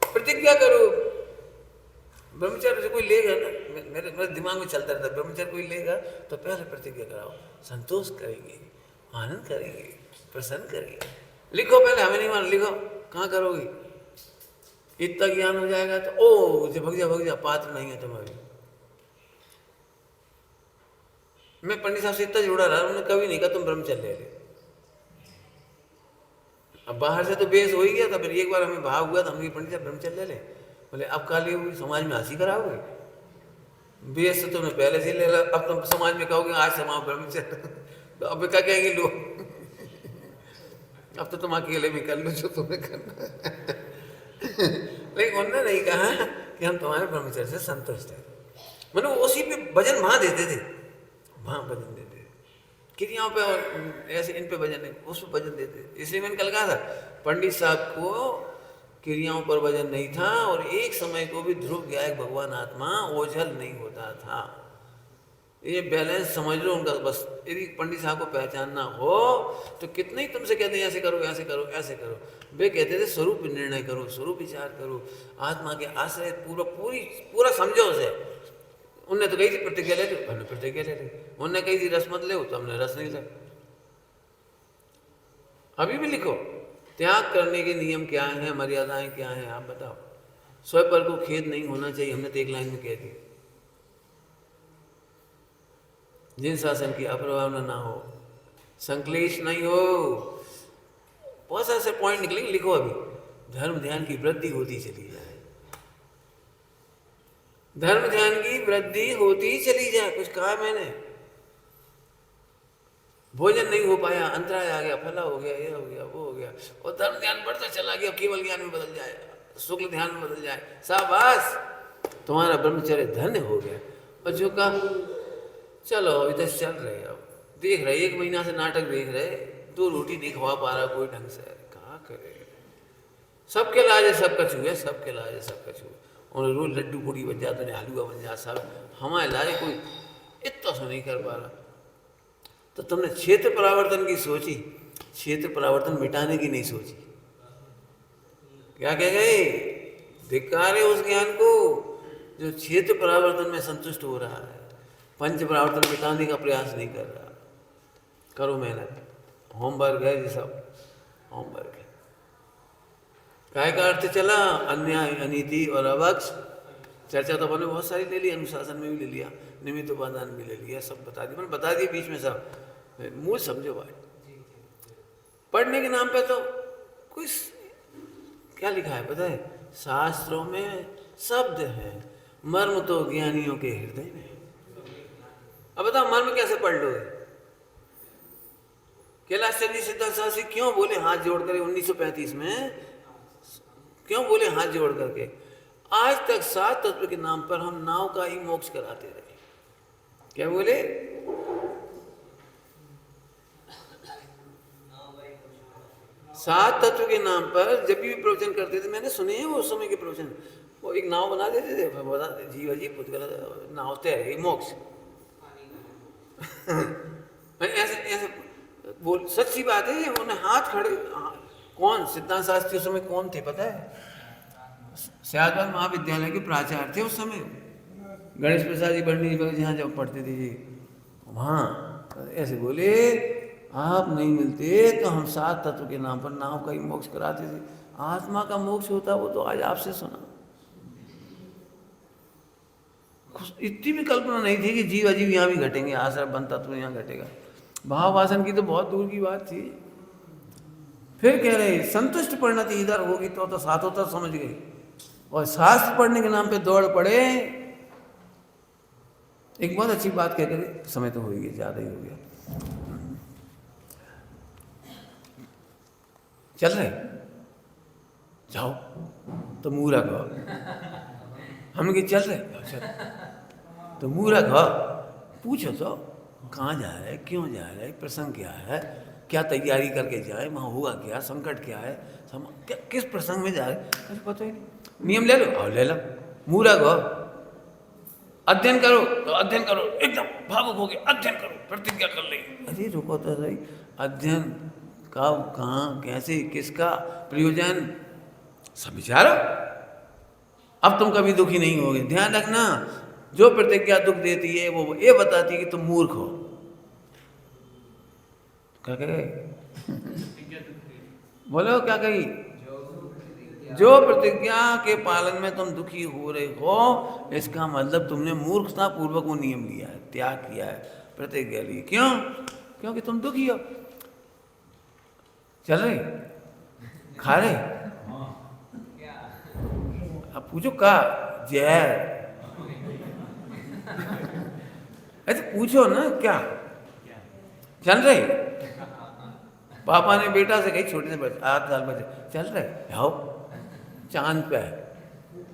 प्रतिज्ञा करो। ब्रह्मचर्य से कोई लेगा ना, मेरे दिमाग में चलता रहता, ब्रह्मचर्य कोई लेगा तो पहले प्रतिज्ञा कराओ, संतोष करेंगे, आनंद करेंगे, प्रसन्न करेंगे। लिखो पहले, हमें नहीं मान, लिखो। कहाँ करोगी? इतना ज्ञान हो जाएगा तो ओ भग जा, पात्र नहीं है तुम्हारी। मैं पंडित साहब से इतना जुड़ा रहा, उन्होंने कभी नहीं कहा तुम ब्रह्मचर्य ले ले। अब बाहर से तो बेस हो ही गया था, फिर एक बार हमें भाव हुआ तो हमने पंडित साहब ब्रह्मचर्य ले ले। बोले अब काली हुई, समाज में हंसी कराओगे? बेस तो तुमने पहले से ले ला, अब तुम समाज में कहोगे आज समाओ ब्रह्मचर्य, तो अब क्या कहेंगे लोग? अब तो तुम अकेले भी कर लो जो तुम्हें करना है। लेकिन उन्होंने नहीं कहा कि हम तुम्हारे ब्रह्मचर्य से संतुष्ट हैं। मतलब उसी पे वजन वहां देते थे, वहां वजन देते थे, क्रियाओं पे और ऐसे इन पे वजन नहीं, उस पे वजन देते। इसलिए मैंने कल कहा था, पंडित साहब को क्रियाओं पर वजन नहीं था, और एक समय को भी ध्रुव गया भगवान आत्मा ओझल नहीं होता था। ये बैलेंस समझ लो उनका। बस यदि पंडित साहब को पहचानना हो तो कितने ही तुमसे कहते हैं ऐसे करो, ऐसे करो, ऐसे करो। वे कहते थे स्वरूप निर्णय करो, स्वरूप विचार करो, आत्मा के आश्रय पूरा समझो उसे। उनने तो कही थी प्रतिज्ञा ले लो, हमने प्रतिज्ञा ले ली। उनने कही थी रस मत ले, तो हमने रस नहीं ले। अभी भी लिखो, त्याग करने के नियम क्या हैं, मर्यादाएं क्या हैं, आप बताओ। स्वयं पर को खेद नहीं होना चाहिए, हमने तो एक लाइन में कह दी। जिन शासन की अप्रभावना ना हो, संक्लेश नहीं हो, बहुत सारे पॉइंट निकलेंगे, लिखो अभी। धर्म ध्यान की वृद्धि होती चली जाए, धर्म ध्यान की वृद्धि होती चली जाए। कुछ कहा मैंने? भोजन नहीं हो पाया, अंतराय आ गया, फला हो गया, ये हो गया, वो हो गया, और धर्म ध्यान बढ़ता चला गया, केवल ज्ञान में बदल जाए, शुक्ल ध्यान में बदल जाए, शाबाश तुम्हारा ब्रह्मचर्य धन्य हो गया। और जो कहा चलो इधर चल रहे, अब देख रहे, 1 महीना से नाटक देख रहे, 2 रोटी नहीं खवा पा रहा कोई ढंग से, कहा करे। सबके लाजे सब कछु है, सबके लाजे सब कछु। और रोज लड्डू पूड़ी बन जाते हैं, हलवा बन जाता, सब हमारे लाजे कोई इतना सा नहीं कर पा रहा। तो तुमने क्षेत्र परावर्तन की सोची, क्षेत्र परावर्तन मिटाने की नहीं सोची। क्या कह गए? धिक्कार है उस ज्ञान को जो क्षेत्र परावर्तन में संतुष्ट हो रहा है, पंच परावर्तन मिटाने का प्रयास नहीं कर रहा। करो मेहनत, होमवर्क है ये सब, होमवर्क है। काय का अर्थ चला? अन्याय, अनीति और अवक्ष। चर्चा तो मैंने बहुत सारी ले ली, अनुशासन में भी ले लिया, निमित्त उपादान भी ले लिया, सब बता दिया, मैंने बता दिया बीच में सब। मूल समझो भाई। पढ़ने के नाम पे तो कुछ क्या लिखा है पता है? शास्त्रों में शब्द है, मर्म तो ज्ञानियों के हृदय में। अब बताओ मर्म कैसे पढ़ लोगे? कैलाश चंद्र सिद्धार्थ शास्त्री क्यों बोले हाथ जोड़ करके 1935 में, क्यों बोले हाथ जोड़ करके? आज तक 7 तत्व के नाम पर हम नाव का ही मोक्ष कराते रहे। क्या बोले? सात तत्व के नाम पर जब भी प्रवचन करते थे, मैंने सुने हैं वो उस समय के प्रवचन, वो एक नाव बना देते थे, बता जीव अजीब नाव तैर मोक्ष। ऐसे ऐसे बोल, सच्ची बात है। उन्हें हाथ खड़े, कौन सिद्धांत शास्त्री उस समय कौन थे पता है? सयादवाद महाविद्यालय के प्राचार्य थे उस समय, गणेश प्रसाद जी पंडित जी जहाँ जब पढ़ते थे जी, वहाँ ऐसे बोले आप नहीं मिलते तो हम 7 तत्व के नाम पर नाव का ही मोक्ष कराते थे। आत्मा का मोक्ष होता वो तो आज आपसे सुना। इतनी भी कल्पना नहीं थी कि जीव अजीव यहाँ भी घटेंगे, आश्रय बन तत्व यहाँ घटेगा। भाव वासन की तो बहुत दूर की बात थी। फिर कह रहे संतुष्ट परिणति इधर होगी तो सातों तक समझ गए, और शास्त्र पढ़ने के नाम पे दौड़ पड़े। एक बहुत अच्छी बात कह कर, समय तो हो ही गया, ज्यादा ही हो गया। चल रहे जाओ तो मूर्ख हो, हम कि चल रहे तो मूर्ख हो, पूछो तो कहाँ जा रहे, क्यों जा रहे, प्रसंग क्या है, क्या तैयारी करके जाए, वहाँ हुआ क्या, संकट क्या है, किस प्रसंग में जा रहे, कुछ पता ही नहीं। नियम ले लो, और ले लो। मूर्ख हो, अध्ययन करो तो अध्ययन करो, एकदम भावुक हो गए, अध्ययन करो, प्रतिज्ञा कर ली। अरे रुको तो सही, अध्ययन कब, कहाँ, कैसे, किसका प्रयोजन, सब विचारो। अब तुम कभी दुखी नहीं होगे। ध्यान रखना, जो प्रतिज्ञा दुख देती है वो ये बताती है कि तुम मूर्ख हो। क्या कहे बोलो, क्या कही? जो प्रतिज्ञा के पालन में तुम दुखी हो रहे हो, इसका मतलब तुमने मूर्खता पूर्वक वो नियम लिया है, त्याग किया है, प्रतिज्ञा ली। क्यों? क्योंकि तुम दुखी हो। चल रहे, खा रहे, अब पूछो का जहर, ऐसे पूछो ना, क्या चल रहे? पापा ने बेटा से कही, छोटे से बच्चे, 8 साल बच्चे, चल रहे आओ चांद पे,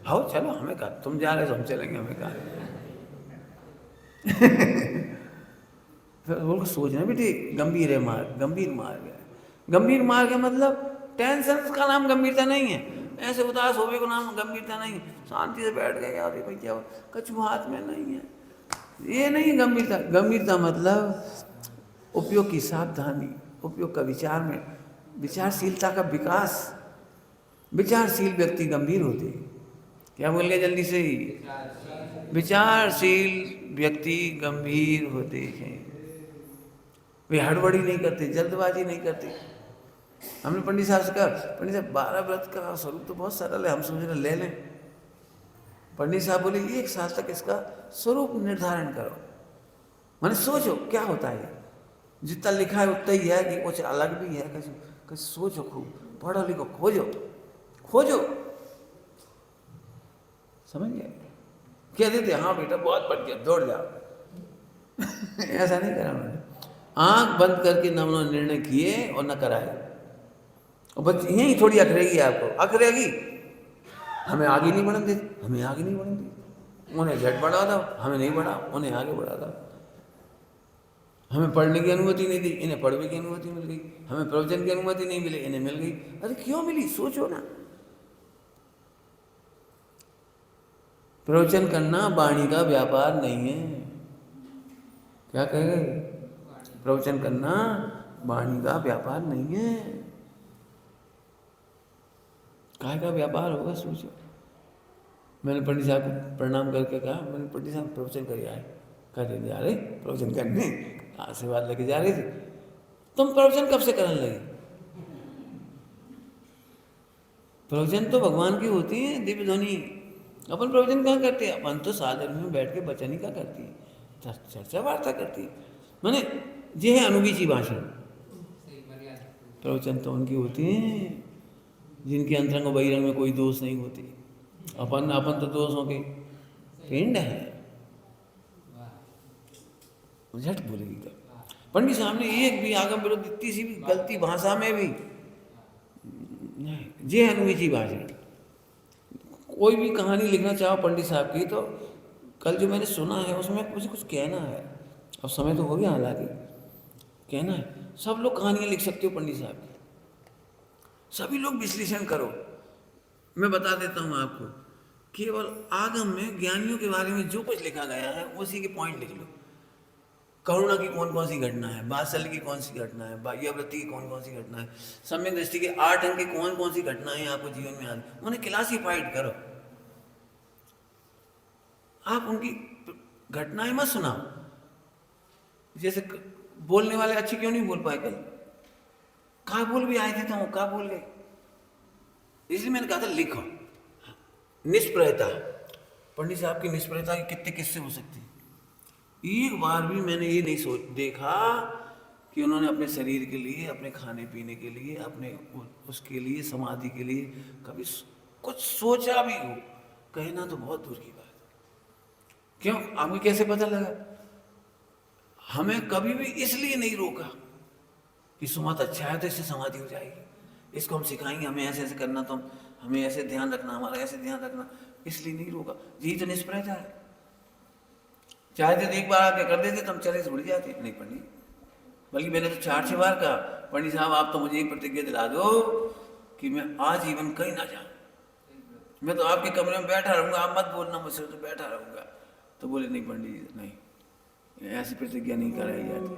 आओ चलो, हमें कहा तुम जा रहे हो हम चलेंगे, हमें कहा। तो सोचना भी ठीक, गंभीर है मार्ग, गंभीर मार्ग है। गंभीर मार्ग है मतलब टेंशन का नाम गंभीरता नहीं है, ऐसे उदास होवे को नाम गंभीरता नहीं है। शांति से बैठ गए, यार भैया कछु हाथ में नहीं है, ये नहीं गंभीरता। गंभीरता मतलब उपयोग की सावधानी, उपयोग का विचार में, विचारशीलता का विकास। विचारशील व्यक्ति गंभीर होते हैं। क्या बोल गए जल्दी से ही? विचारशील व्यक्ति गंभीर होते हैं। वे हड़बड़ी नहीं करते, जल्दबाजी नहीं करते। हमने पंडित साहब से कहा, पंडित साहब 12 व्रत का स्वरूप तो बहुत सरल है, हम सोच रहे ले लें। पंडित साहब बोले 1 साल तक इसका स्वरूप निर्धारण करो, मैंने सोचो क्या होता है। जितना लिखा है उतना ही है कि कुछ अलग भी है, कुछ सोचो, खूब पढ़ो लिखो, खोजो खोजो, समझ गए? कह देते हाँ बेटा बहुत बढ़ गया, दौड़ जाओ। ऐसा नहीं करा मैंने। आंख बंद करके न उन्होंने निर्णय किए और न कराए। और बस यही थोड़ी अखरेगी, आपको अखरेगी, हमें आगे नहीं बढ़ने देती, हमें आगे नहीं बढ़ने देती। उन्हें झट बढ़ा दो, हमें नहीं बढ़ा, उन्हें आगे बढ़ा दो। हमें पढ़ने की अनुमति नहीं दी, इन्हें पढ़ने की अनुमति मिल गई। हमें प्रवचन की अनुमति नहीं मिली, इन्हें मिल गई। अरे क्यों मिली, सोचो ना। प्रवचन करना वाणी का व्यापार नहीं है। क्या कहे? प्रवचन करना वाणी का व्यापार नहीं है। काय का व्यापार होगा, सोचो। मैंने पंडित साहब को प्रणाम करके कहा, मैंने पंडित साहब प्रवचन कर आए। कहते जा रहे प्रवचन करने, आशीर्वाद लेके जा रही थी। तुम प्रवचन कब से करने लगे? प्रवचन तो भगवान की होती है, दिव्य ध्वनि। अपन प्रवचन कहाँ करते हैं? अपन तो साधन में बैठ के वचन ही क्या करती है, चर्चा वार्ता करती है। मैंने ये है अनुगीची भाषण। प्रवचन तो उनकी होती है जिनके अंतरंग और बहिरंग में कोई दोष नहीं होती। अपन तो दोषों के पिंड है। झट बोलेगी तो पंडित साहब ने एक भी आगम विरोध, इतनी सी भी गलती भाषा में भी नहीं। ये है अनुगीची भाषण। कोई भी कहानी लिखना चाहो पंडित साहब की, तो कल जो मैंने सुना है उसमें मुझे कुछ कहना है। अब समय तो हो गया, हालांकि कहना है। सब लोग कहानियाँ लिख सकते हो पंडित साहब की, सभी लोग विश्लेषण करो। मैं बता देता हूँ आपको, केवल आगम में ज्ञानियों के बारे में जो कुछ लिखा गया है उसी के पॉइंट लिख लो। करुणा की कौन कौन सी घटना है, वात्सल्य की कौन सी घटना है, बाह्यवृत्ति की कौन कौन सी घटना है, सम्यक दृष्टि के 8 अंक की कौन कौन सी घटनाएं आपको जीवन में आती, उन्हें क्लासीफाइड करो। आप उनकी घटनाएं मत सुनाओ। जैसे बोलने वाले अच्छे क्यों नहीं बोल पाए कल? कहाँ बोल भी आए थे तो कहाँ बोल गए? इसलिए मैंने कहा था लिखो। निष्प्रयता, पंडित साहब की निष्प्रयता के कितने किस्से हो सकते हैं। एक बार भी मैंने ये नहीं देखा कि उन्होंने अपने शरीर के लिए, अपने खाने पीने के लिए, अपने उसके लिए, समाधि के लिए कभी कुछ सोचा भी हो। कहना तो बहुत दूर की बात। क्यों? आपको कैसे पता लगा? हमें कभी भी इसलिए नहीं रोका कि सुमत अच्छा है तो इससे समाधि हो जाएगी, इसको हम सिखाएंगे, हमें ऐसे ऐसे करना, तो हमें ऐसे ध्यान रखना, हमारा ऐसे ध्यान रखना, इसलिए नहीं रोका। यही तो निष्प्रयता है। चाहते तो एक बार आके कर देते तो हम चले से उड़ जाते, नहीं पंडित। बल्कि मैंने तो 4-6 बार कहा, पंडित साहब आप तो मुझे एक प्रतिज्ञा दिला दो कि मैं आजीवन कहीं ना जाऊं, मैं तो आपके कमरे में बैठा रहूंगा, आप मत बोलना मुझसे, तो बैठा रहूंगा। तो बोले नहीं पंडित जी, नहीं, ऐसी प्रतिज्ञा नहीं कराई जाती,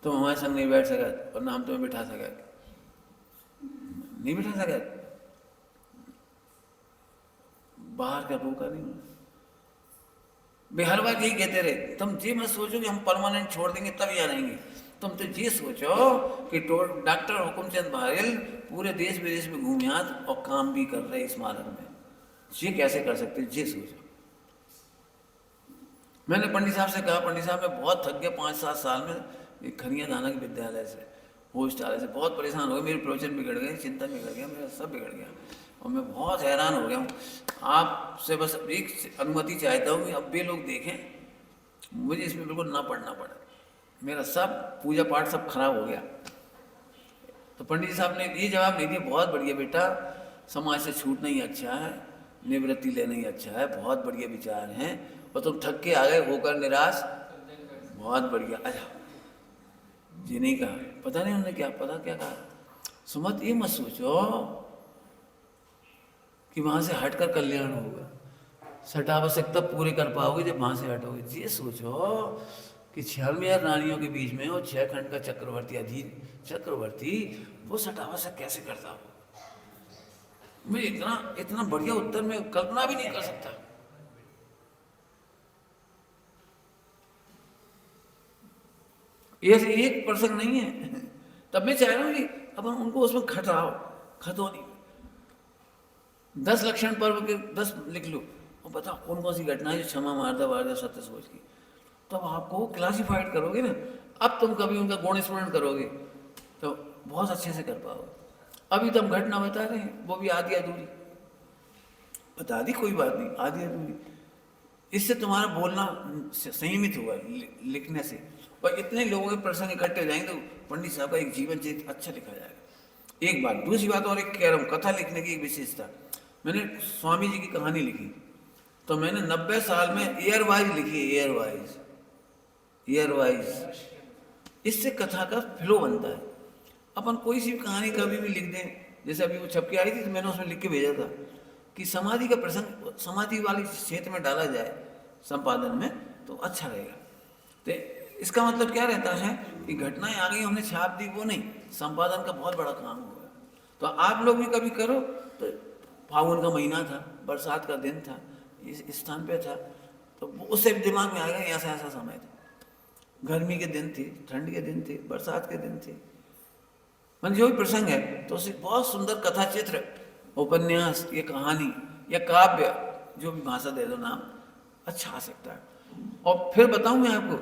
तो हमारे संग नहीं बैठ सका और ना हम तुम्हें बिठा सका, नहीं बिठा सका, बाहर का रोका नहीं। वे हर बार यही कहते रहे, तुम ये मत सोचो कि हम परमानेंट छोड़ देंगे तब यहाँ रहेंगे, तुम तो ये सोचो कि डॉक्टर हुकुमचंद बहरेल पूरे देश विदेश में घूमे हाथ और काम भी कर रहे इस मार्ग में, ये कैसे कर सकते, ये सोचो। मैंने पंडित साहब से कहा, पंडित साहब मैं बहुत थक गया 5-7 साल में खनिया दाना के विद्यालय से, होस्टालय से बहुत परेशान हो गया, मेरे प्रवचन बिगड़ गए, चिंतन बिगड़ गया, मेरा सब बिगड़ गया और मैं बहुत हैरान हो गया हूँ। आपसे बस एक अनुमति चाहता हूँ कि अब वे लोग देखें, मुझे इसमें बिल्कुल ना पढ़ना पड़े, मेरा सब पूजा पाठ सब खराब हो गया। तो पंडित जी साहब ने ये जवाब नहीं दिया, बहुत बढ़िया बेटा, समाज से छूटना ही अच्छा है, निवृत्ति लेना ही अच्छा है, बहुत बढ़िया विचार हैं, और तुम थक के आ गए होकर निराश, बहुत बढ़िया। अच्छा जी नहीं कहा, पता नहीं उन्होंने क्या कहा, सुमत ये मत सोचो कि वहां से हटकर कल्याण होगा, सटावश्यक तब पूरे कर पाओगे जब वहां से हटोगे। ये सोचो कि 96 रानियों के बीच में और 6 खंड का चक्रवर्ती, अधीन चक्रवर्ती, वो सटावश्यक कैसे करता हो? मैं इतना बढ़िया उत्तर मैं कल्पना भी नहीं कर सकता। ये एक प्रसंग नहीं है, तब मैं चाह रहा हूं कि अब हम उनको उसमें खतौनी 10 लक्षण पर्व के 10 लिख लो और बताओ कौन कौन सी घटना है जो क्षमा मार्दा वार्दा सत्य सोच की, तब आपको क्लासिफाइड करोगे ना। अब तुम कभी उनका गुण स्मरण करोगे तो बहुत अच्छे से कर पाओगे। अभी तो हम घटना बता रहे हैं, वो भी आधी अधूरी बता दी, कोई बात नहीं, आधी अधूरी, इससे तुम्हारा बोलना संयमित हुआ लिखने से, और इतने लोगों के प्रसंग इकट्ठे हो जाएंगे तो पंडित साहब का एक जीवन चरित्र अच्छा लिखा जाएगा। एक बात, दूसरी बात और एक कह रहा हूँ, कथा लिखने की एक विशेषता, मैंने स्वामी जी की कहानी लिखी तो मैंने 90 साल में एयरवाइज लिखी, एयरवाइज, इससे कथा का फ्लो बनता है। अपन कोई सी कहानी कभी भी लिख दें, जैसे अभी वो छपके आई थी तो मैंने उसमें लिख के भेजा था कि समाधि का प्रसंग समाधि वाली क्षेत्र में डाला जाए संपादन में तो अच्छा रहेगा। तो इसका मतलब क्या रहता है कि घटनाएं आ गई हमने छाप दी, वो नहीं, संपादन का बहुत बड़ा काम होगा। तो आप लोग भी कभी करो, तो फागुन का महीना था, बरसात का दिन था, इस स्थान पे था, तो उससे दिमाग में आएगा ऐसा ऐसा समय था, गर्मी के दिन थे, ठंड के दिन थे, बरसात के दिन थे, मन जो भी प्रसंग है तो उसे बहुत सुंदर कथा चित्र, उपन्यास, ये कहानी या काव्य, जो भी भाषा दे दो नाम, अच्छा आ सकता है। और फिर बताऊं मैं आपको,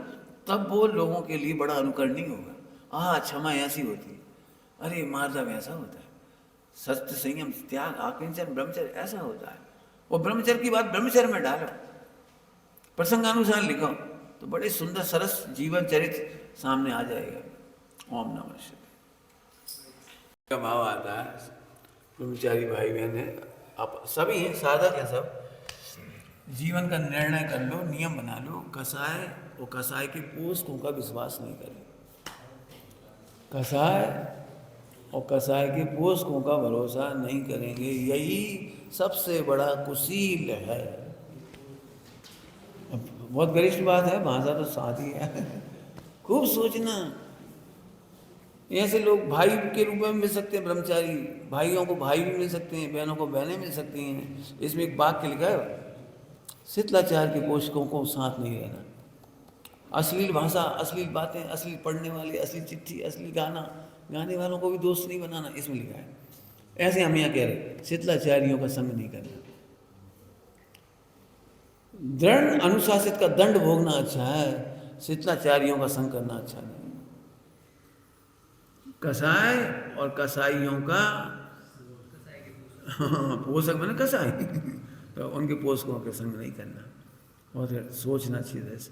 तब वो लोगों के लिए बड़ा अनुकरणीय होगा। क्षमा ऐसी होती है, अरे मार्दव ऐसा होता है, सत्य संयम त्याग आकिंचन ब्रह्मचर्य ऐसा होता है। वो ब्रह्मचर्य की बात ब्रह्मचर्य में डालो, प्रसंगानुसार लिखो तो बड़े सुंदर सरस जीवन चरित्र सामने आ जाएगा। ओम नमः शिवाय का भाव आता है। ब्रह्मचारी भाई बहन है, आप सभी हैं, साधक हैं सब, जीवन का निर्णय कर लो, नियम बना लो, कसाय और कसाय के पोषकों का विश्वास नहीं करें, कसाय और कसाय के पोषकों का भरोसा नहीं करेंगे, यही सबसे बड़ा कुशील है। बहुत गरिष्ठ बात है, भाषा तो साधी है, खूब सोचना। ऐसे लोग भाई के रूप में मिल सकते हैं, ब्रह्मचारी भाइयों को भाई भी मिल सकते हैं, बहनों को बहनें मिल सकती हैं। इसमें एक वाक्य लिखा है, शीतलाचार के पोषकों को साथ नहीं रहना, अश्लील भाषा, अश्लील बातें, अश्लील पढ़ने वाले, अश्लील चिट्ठी, अश्लील गाना गाने वालों को भी दोस्त नहीं बनाना, इसमें लिखा है। ऐसे हम यहाँ कह रहे, शीतलाचारियों का संग नहीं करना। दृढ़ अनुशासित का दंड भोगना अच्छा है, शीतलाचारियों का संग करना अच्छा नहीं। कसाय और कसाईयों का पोषक मैंने कसाई तो उनके पोषकों के संग नहीं करना, बहुत सोचना चाहिए ऐसे।